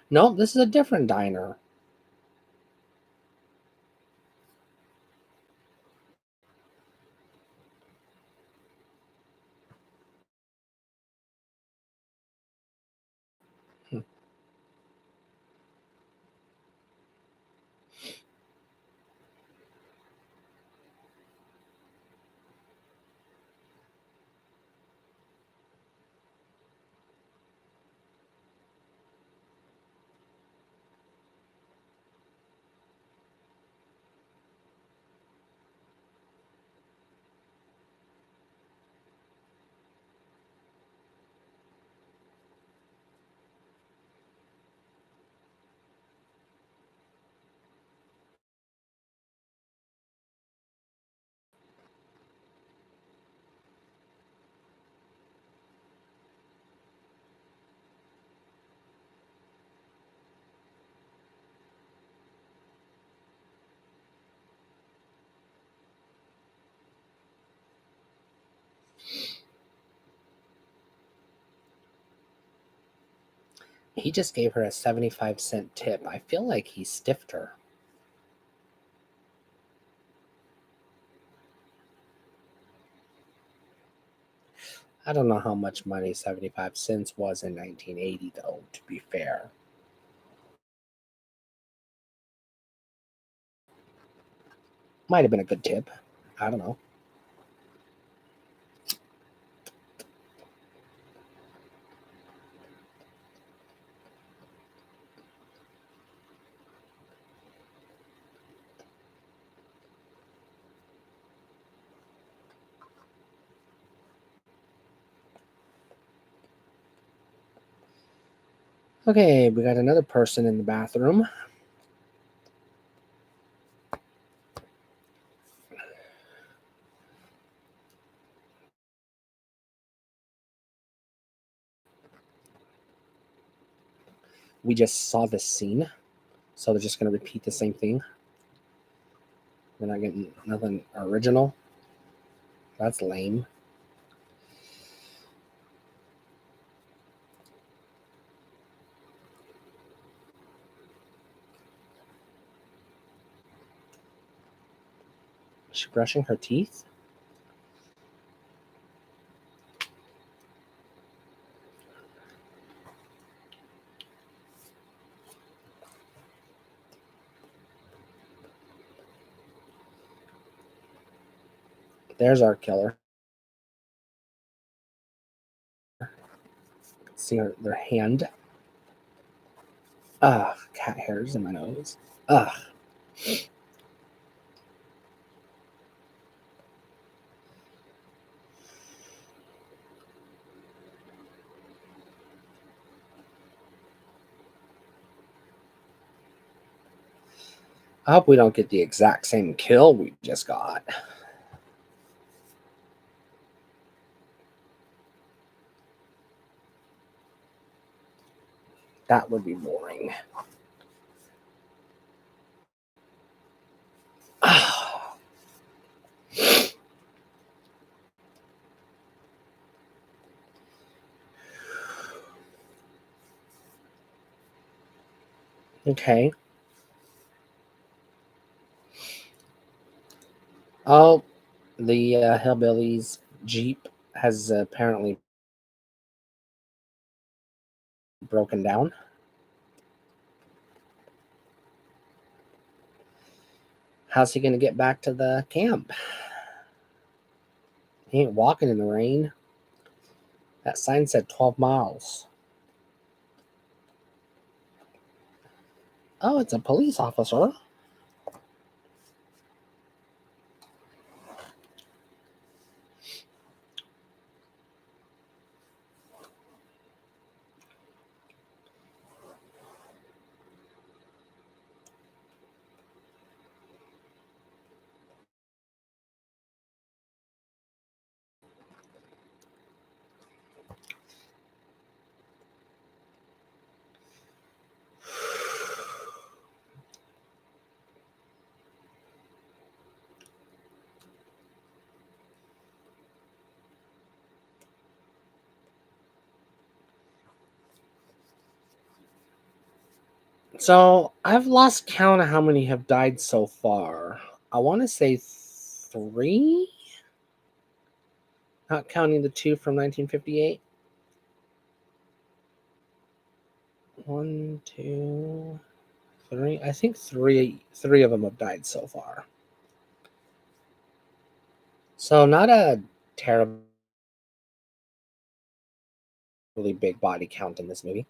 Nope, this is a different diner. He just gave her a 75-cent tip. I feel like he stiffed her. I don't know how much money 75 cents was in 1980, though, to be fair. Might have been a good tip. I don't know. Okay, we got another person in the bathroom. We just saw this scene, so they're just going to repeat the same thing. We're not getting nothing original. That's lame. Is she brushing her teeth? There's our killer. See their hand. Ugh, cat hairs in my nose. Ugh. I hope we don't get the exact same kill we just got. That would be boring. Okay. Oh, the hillbilly's Jeep has apparently broken down. How's he going to get back to the camp? He ain't walking in the rain. That sign said 12 miles. Oh, it's a police officer. So I've lost count of how many have died so far. I want to say 3, not counting the 2 from 1958. 1, 2, 3. I think three of them have died so far. So not a terribly big body count in this movie.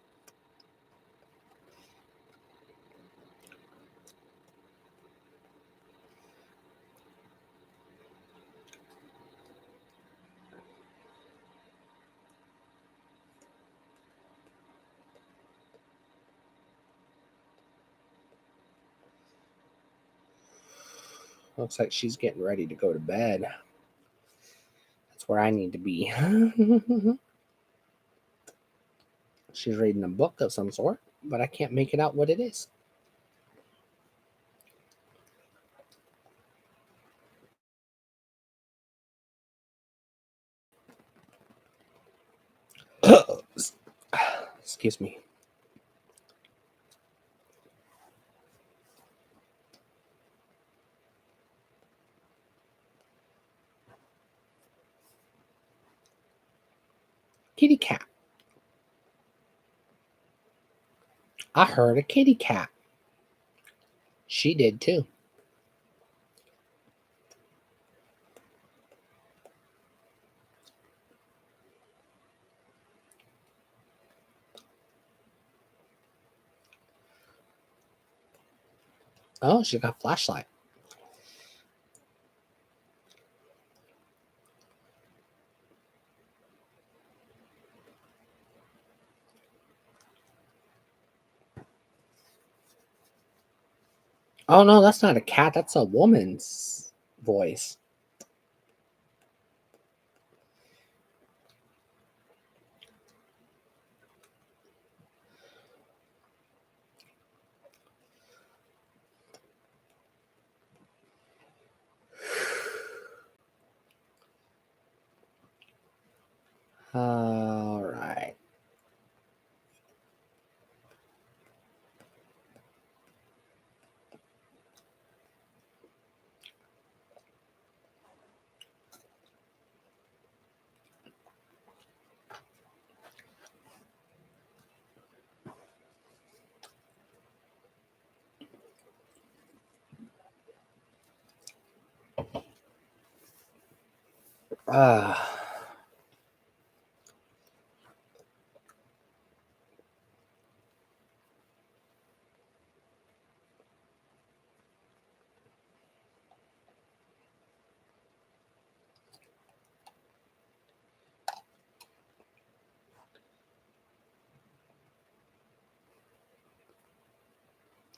Looks like she's getting ready to go to bed. That's where I need to be. She's reading a book of some sort, but I can't make it out what it is. Excuse me. kitty cat. I heard a kitty cat. She did too. Oh, she got a flashlight. Oh no, that's not a cat. That's a woman's voice. All right. Uh,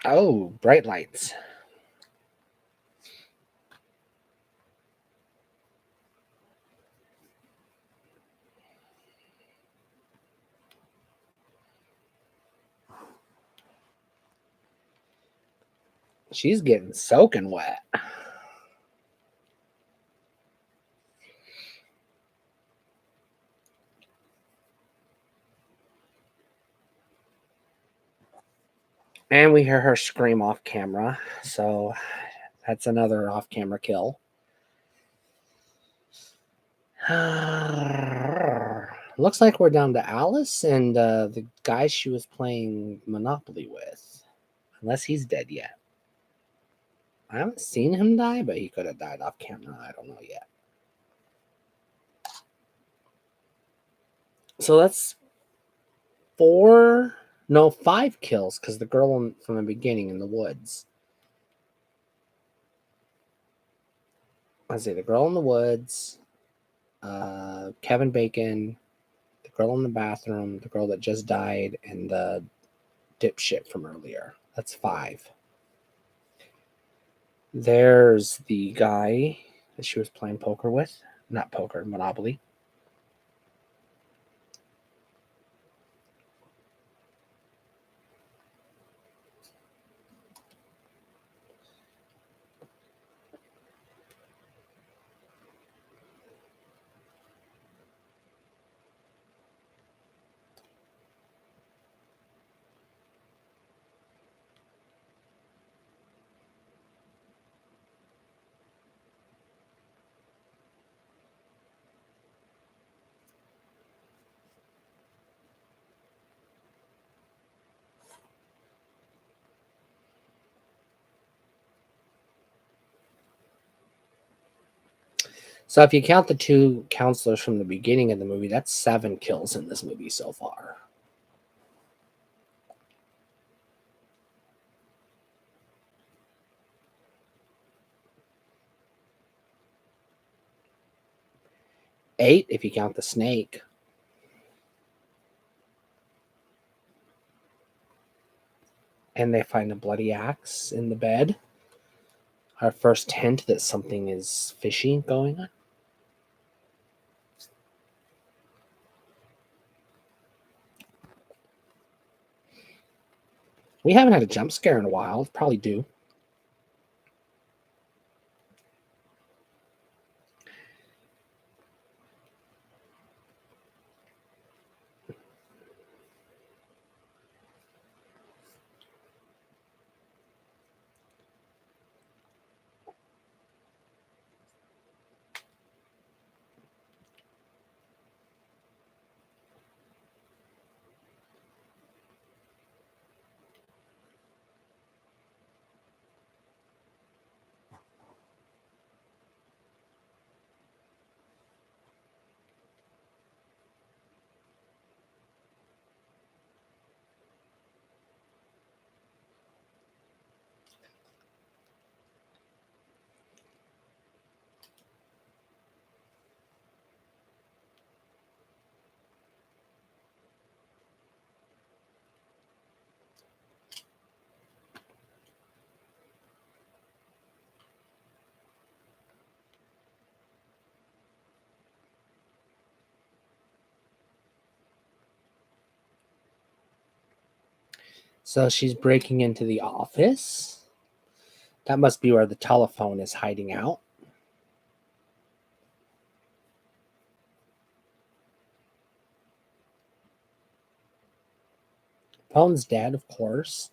oh, bright lights. She's getting soaking wet. And we hear her scream off camera. So that's another off camera kill. Looks like we're down to Alice and the guy she was playing Monopoly with. Unless he's dead yet. I haven't seen him die, but he could have died off camera. I don't know yet. So that's 5 kills because the girl from the beginning in the woods. Let's see, the girl in the woods, Kevin Bacon, the girl in the bathroom, the girl that just died, and the dipshit from earlier. That's 5. There's the guy that she was playing poker with. Not poker, Monopoly. So if you count the 2 counselors from the beginning of the movie, that's 7 kills in this movie so far. Eight if you count the snake. And they find a bloody axe in the bed. Our first hint that something is fishy going on. We haven't had a jump scare in a while. Probably due. So she's breaking into the office. That must be where the telephone is hiding out. Phone's dead, of course.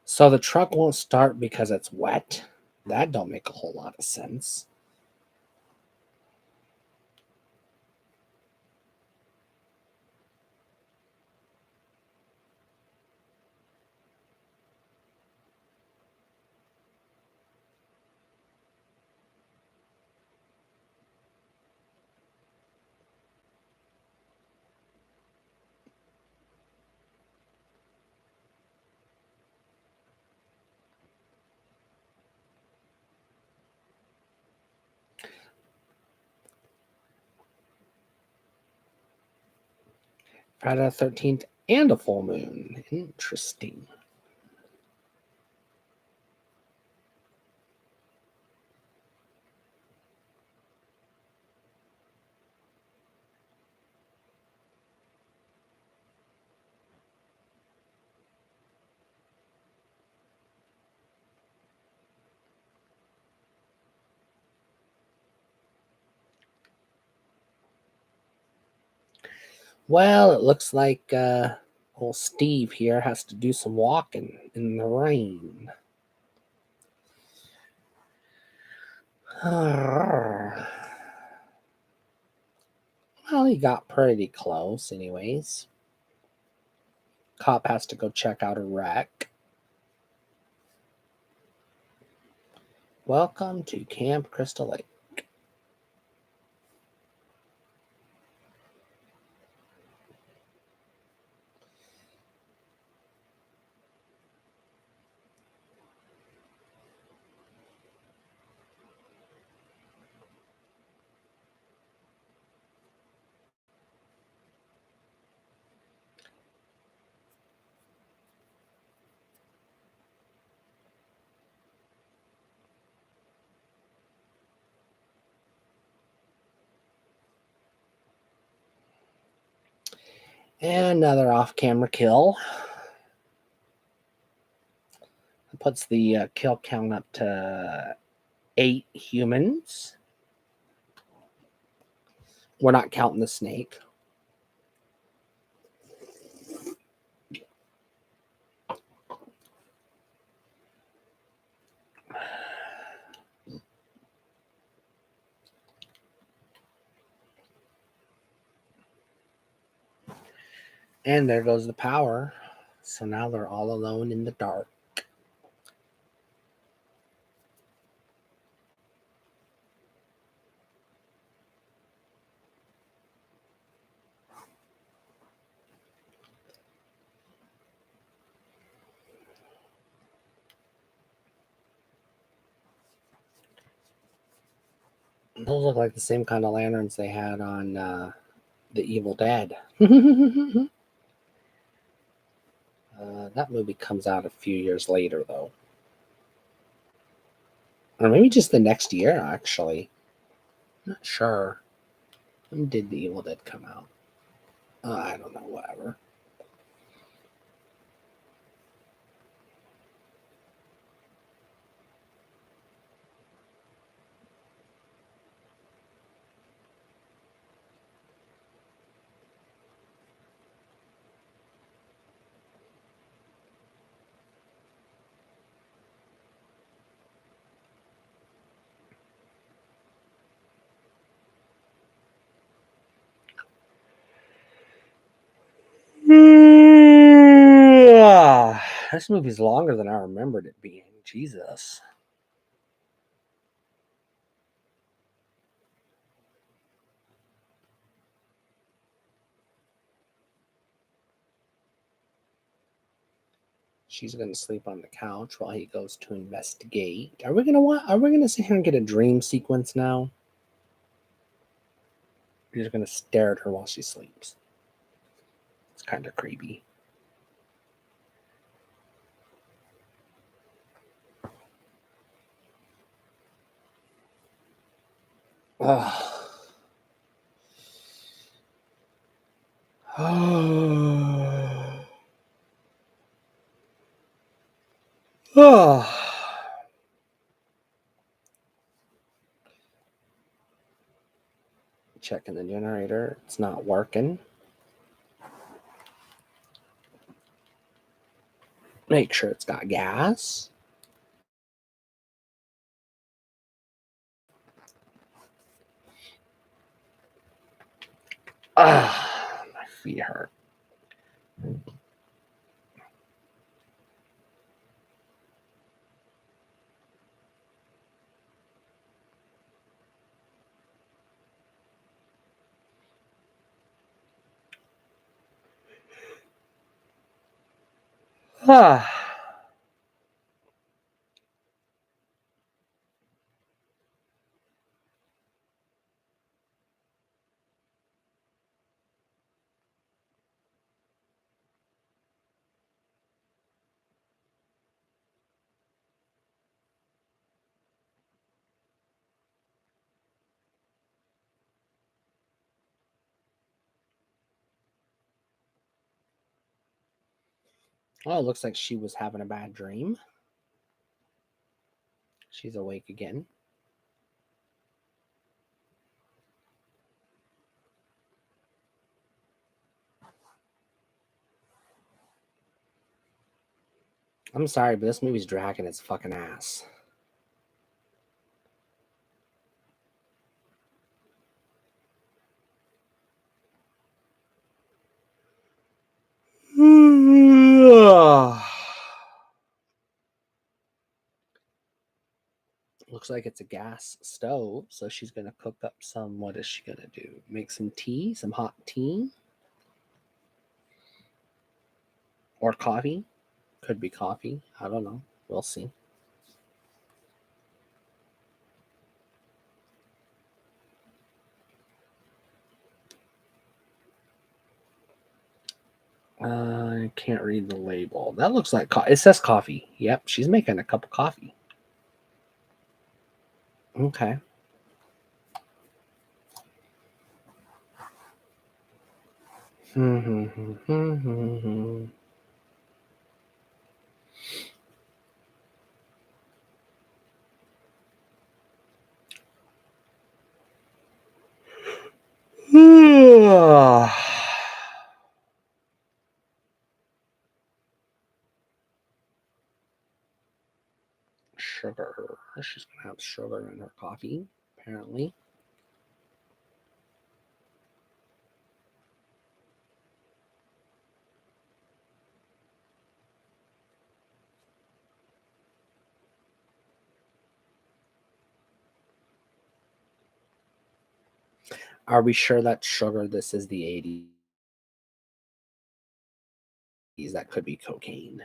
So the truck won't start because it's wet. That don't make a whole lot of sense. Friday the 13th and a full moon. Interesting. Well, it looks like old Steve here has to do some walking in the rain. Well, he got pretty close, anyways. Cop has to go check out a wreck. Welcome to Camp Crystal Lake. And another off-camera kill. It puts the kill count up to 8 humans. We're not counting the snake. And there goes the power. So now they're all alone in the dark. Those look like the same kind of lanterns they had on The Evil Dead. That movie comes out a few years later, though. Or maybe just the next year, actually. Not sure. When did The Evil Dead come out? I don't know, whatever. This movie's longer than I remembered it being. Jesus. She's gonna sleep on the couch while he goes to investigate. Are we gonna sit here and get a dream sequence now? You're just gonna stare at her while she sleeps. It's kind of creepy. Oh. Oh. Checking the generator. It's not working. Make sure it's got gas. Ah, my feet hurt. Ah. Oh, it looks like she was having a bad dream. She's awake again. I'm sorry, but this movie's dragging its fucking ass. Looks like it's a gas stove, so she's gonna cook up some. What is she gonna do? Make some tea, some hot tea, or coffee? Could be coffee. I don't know. We'll see. I can't read the label. That looks like it says coffee. Yep, she's making a cup of coffee. Okay. Sugar. She's gonna have sugar in her coffee, apparently. Are we sure that's sugar? This is the 80s. That could be cocaine.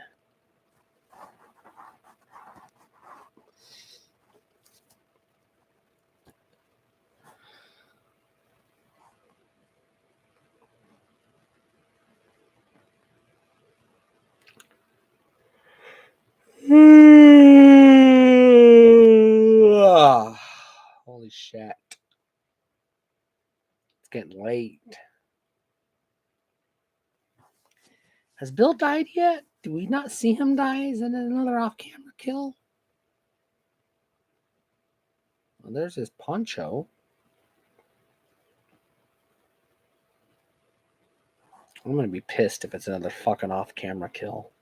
Holy shit. It's getting late. Has Bill died yet? Do we not see him die? Is it another off camera kill? Well, there's his poncho. I'm gonna be pissed if it's another fucking off camera kill.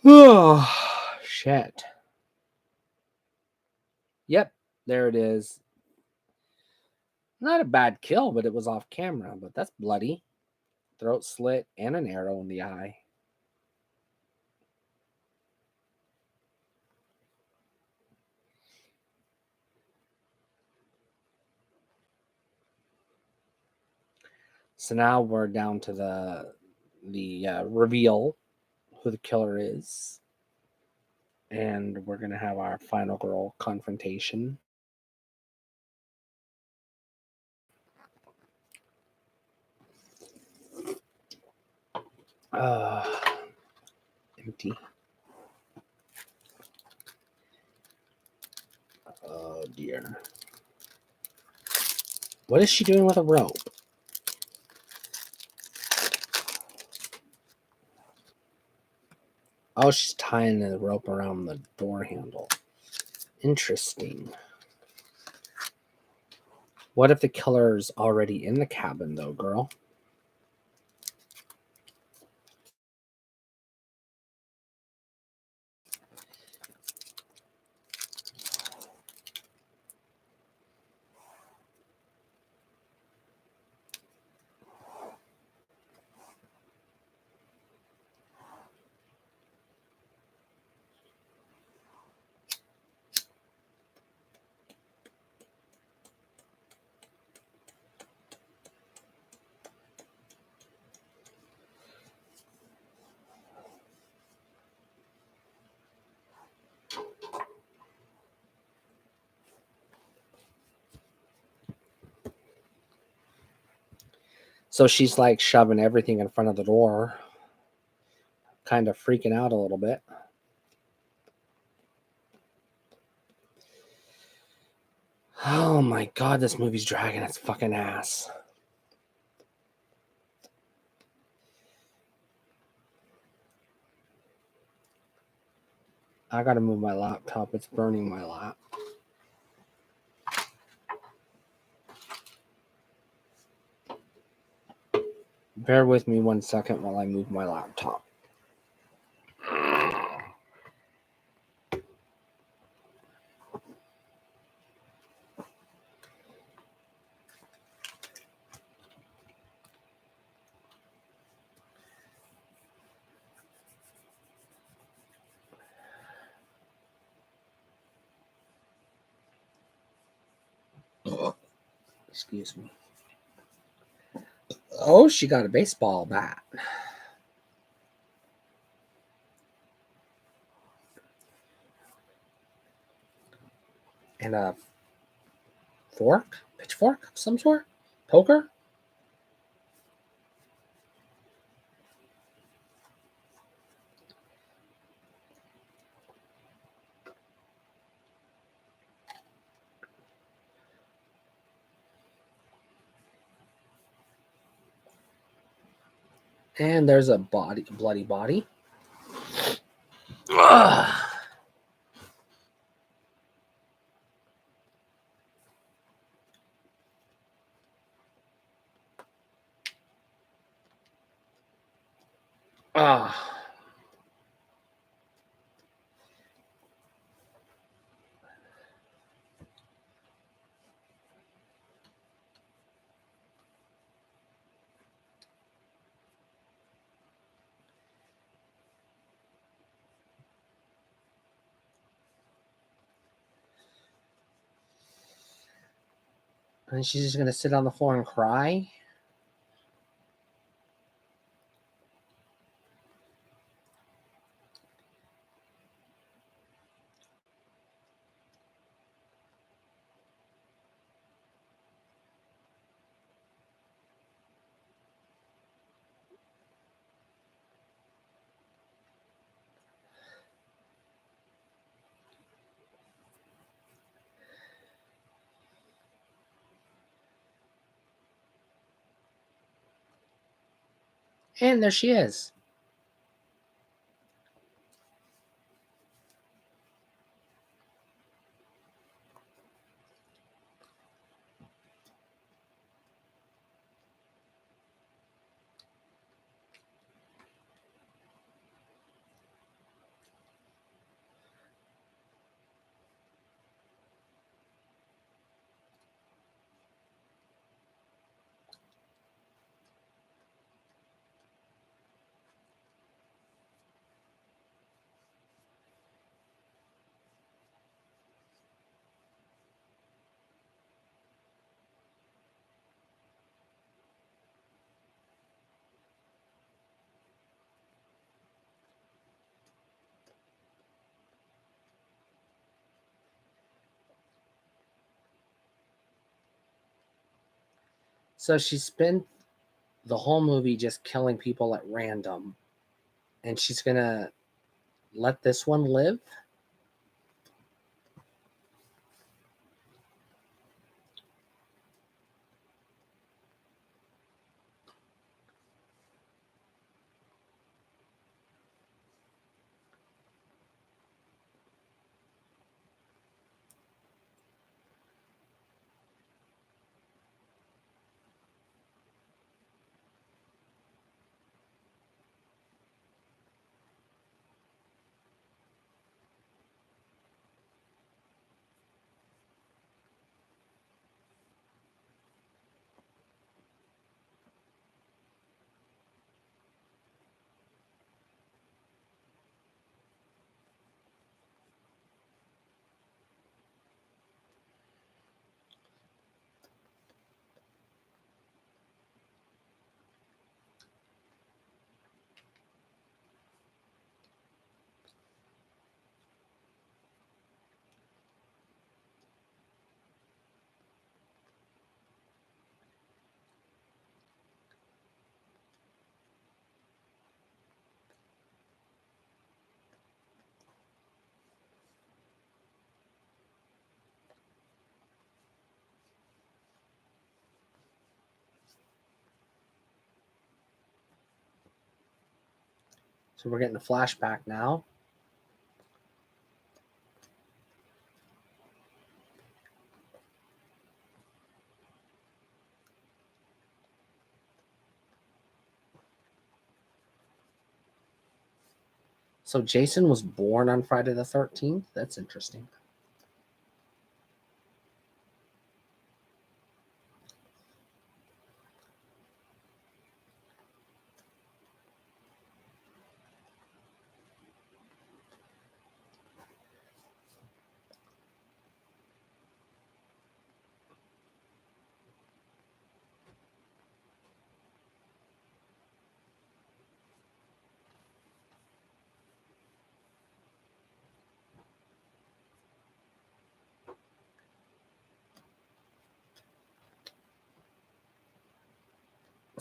Oh, shit. Yep, There it is. Not a bad kill, but it was off camera. But that's bloody. Throat slit and an arrow in the eye. So now we're down to the reveal who the killer is, and we're gonna have our final girl confrontation. Empty. Oh dear. What is she doing with a rope? Oh, she's tying the rope around the door handle. Interesting. What if the killer's already in the cabin, though, girl? So she's like shoving everything in front of the door, kind of freaking out a little bit. Oh my god, this movie's dragging its fucking ass. I gotta move my laptop. It's burning my lap. Bear with me 1 second while I move my laptop. Excuse me. Oh, she got a baseball bat. And a fork? Pitchfork of some sort? Poker? And there's a body, a bloody body. Ugh. Ah. And she's just gonna sit on the floor and cry. And there she is. So she spent the whole movie just killing people at random, and she's gonna let this one live. So we're getting a flashback now. So Jason was born on Friday the 13th. That's interesting.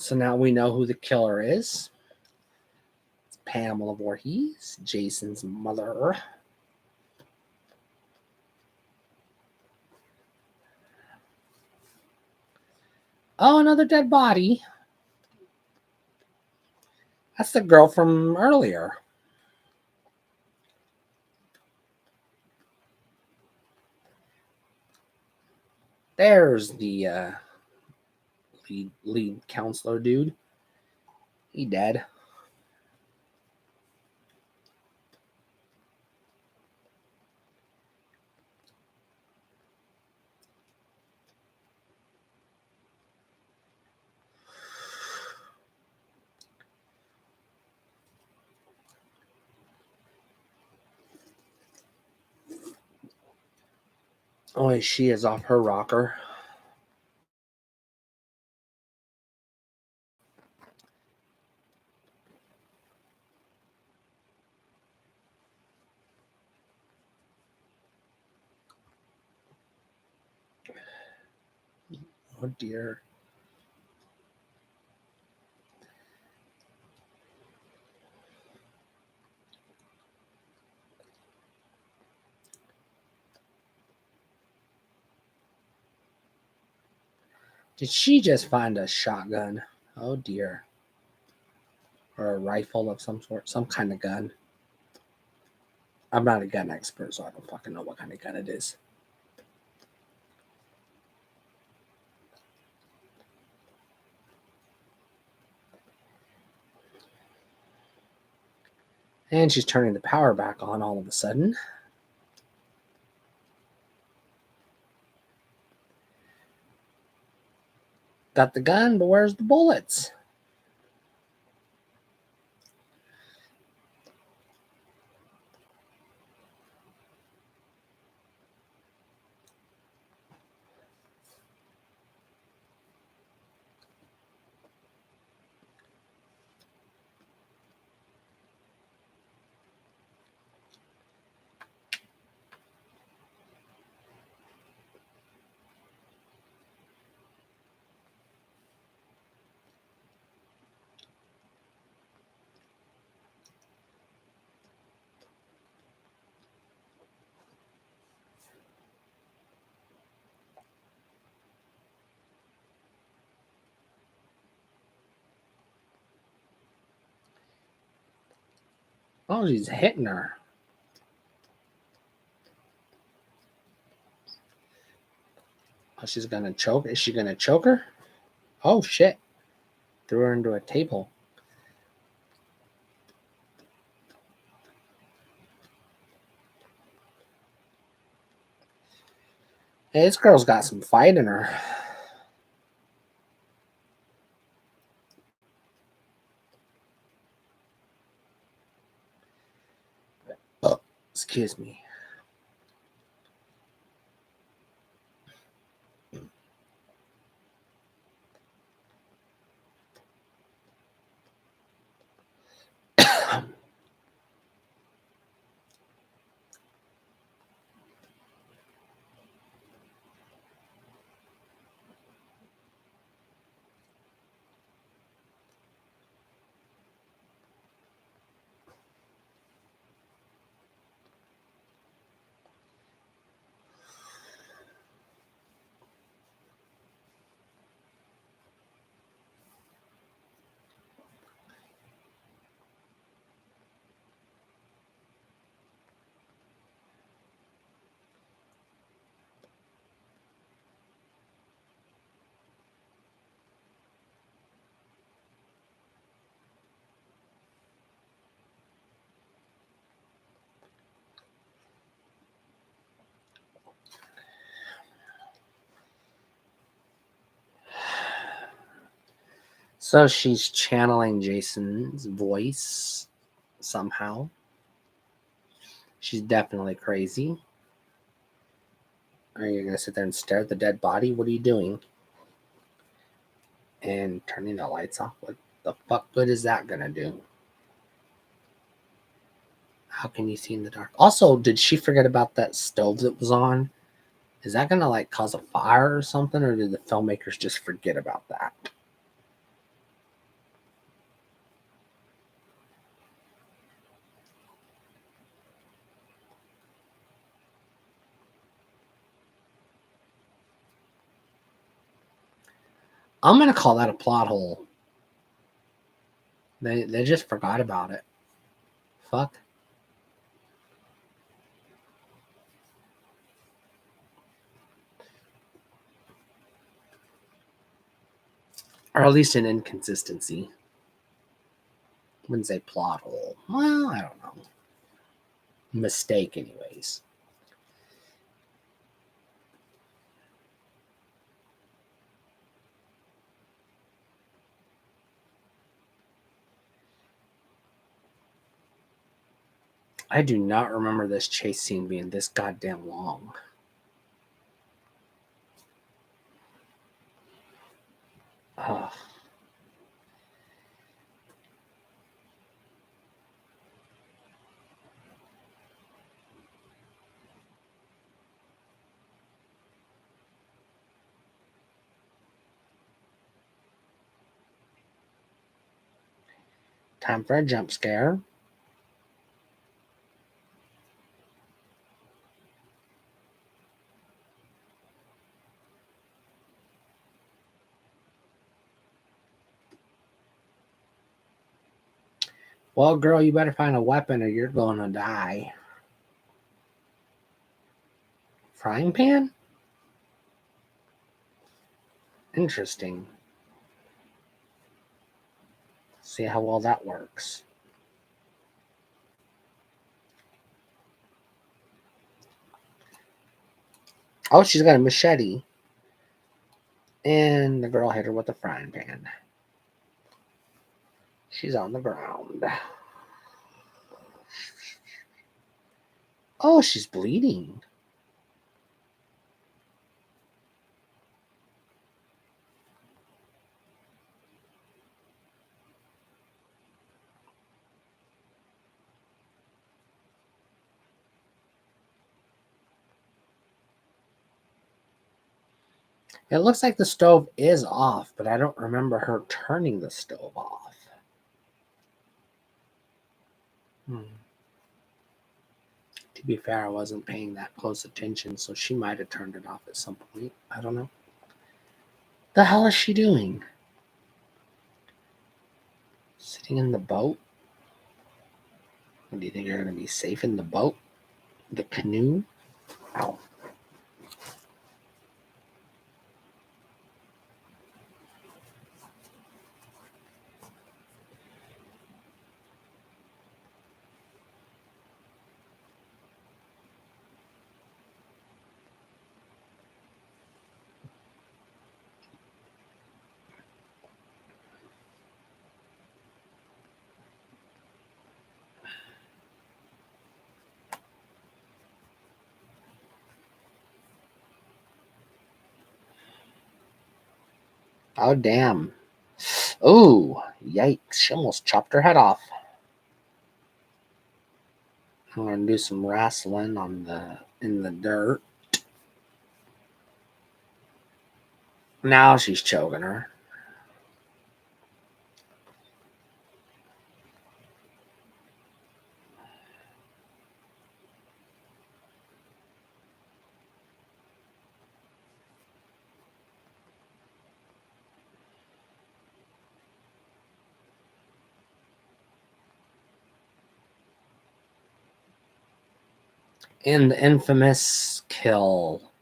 So now we know who the killer is. It's Pamela Voorhees, Jason's mother. Oh, another dead body. That's the girl from earlier. There's the lead counselor dude. He dead. Oh, she is off her rocker. Oh dear. Did she just find a shotgun? Oh dear. Or a rifle of some sort, some kind of gun. I'm not a gun expert, so I don't fucking know what kind of gun it is. And she's turning the power back on all of a sudden. Got the gun, but where's the bullets? Oh, she's hitting her. Oh, she's gonna choke. Is she gonna choke her? Oh shit. Threw her into a table. Hey, this girl's got some fight in her. Oh, excuse me. So she's channeling Jason's voice somehow. She's definitely crazy. Are you gonna sit there and stare at the dead body? What are you doing? And turning the lights off? What the fuck good is that gonna do? How can you see in the dark? Also, did she forget about that stove that was on? Is that gonna like cause a fire or something, or did the filmmakers just forget about that? I'm gonna call that a plot hole. They just forgot about it. Fuck. Or at least an inconsistency. I wouldn't say plot hole. Well, I don't know. Mistake, anyways. I do not remember this chase scene being this goddamn long. Ugh. Time for a jump scare. Well, girl, you better find a weapon or you're going to die. Frying pan? Interesting. See how well that works. Oh, she's got a machete. And the girl hit her with a frying pan. She's on the ground. Oh, she's bleeding. It looks like the stove is off, but I don't remember her turning the stove off. To be fair, I wasn't paying that close attention, so she might have turned it off at some point. I don't know. The hell is she doing? Sitting in the boat? Do you think you're going to be safe in the boat? The canoe? Ow. Oh, damn. Oh, yikes. She almost chopped her head off. I'm going to do some wrestling in the dirt. Now she's choking her. And the infamous kill.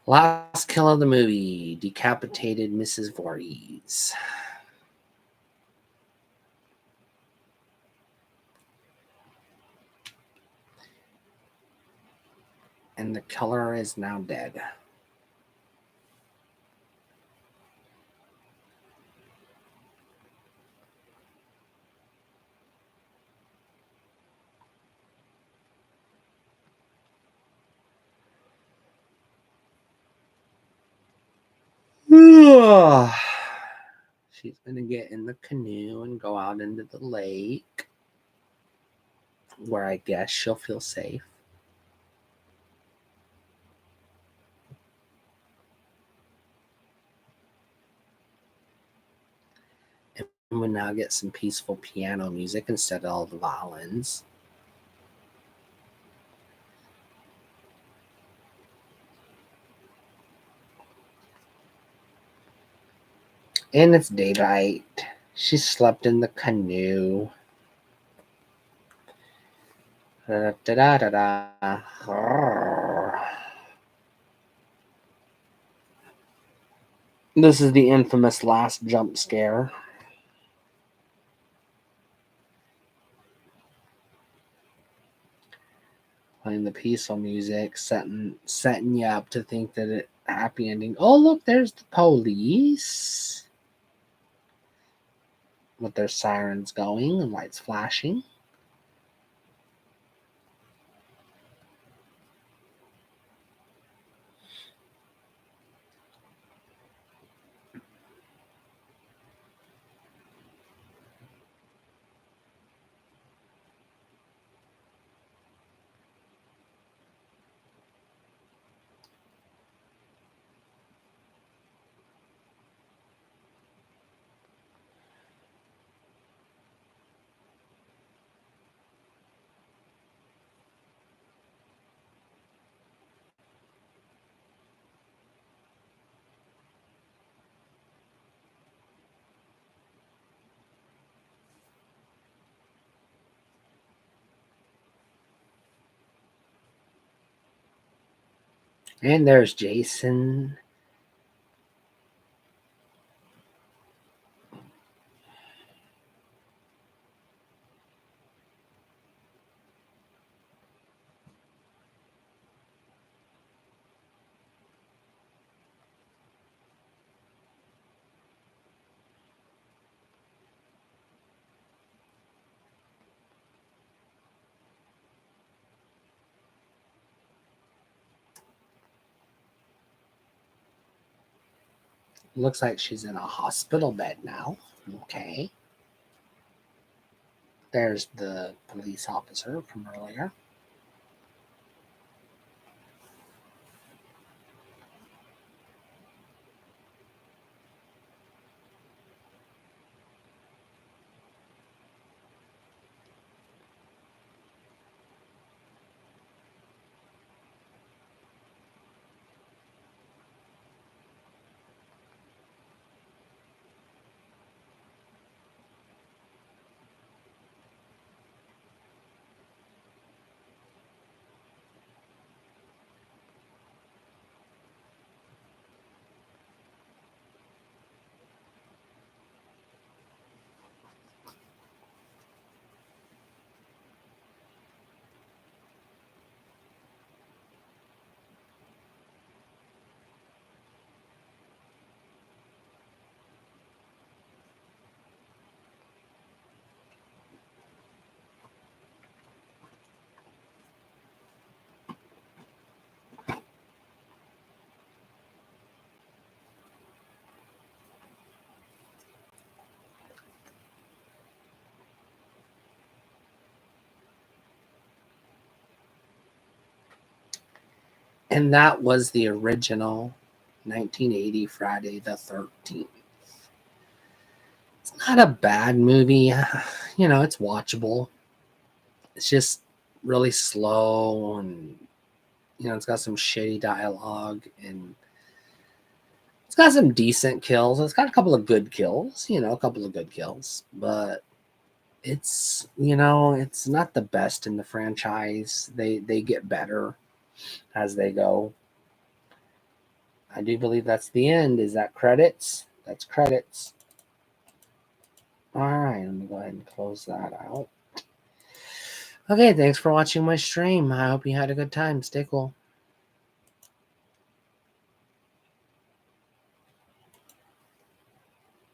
Last kill of the movie. Decapitated Mrs. Voorhees. And the killer is now dead. She's going to get in the canoe and go out into the lake, where I guess she'll feel safe. And we now get some peaceful piano music instead of all the violins. And it's daylight. She slept in the canoe. Da-da-da-da-da. This is the infamous last jump scare. Playing the peaceful music, setting you up to think that it happy ending. Oh, look, there's the police with their sirens going and lights flashing. And there's Jason. Looks like she's in a hospital bed now. Okay. There's the police officer from earlier. And that was the original 1980 Friday the 13th. It's not a bad movie. It's watchable. It's just really slow, and it's got some shitty dialogue, and it's got some decent kills. It's got a couple of good kills, but it's not the best in the franchise. They get better as they go. I do believe that's the end. Is that credits? That's credits. All right, let me go ahead and close that out. Okay, thanks for watching my stream. I hope you had a good time. Stay cool.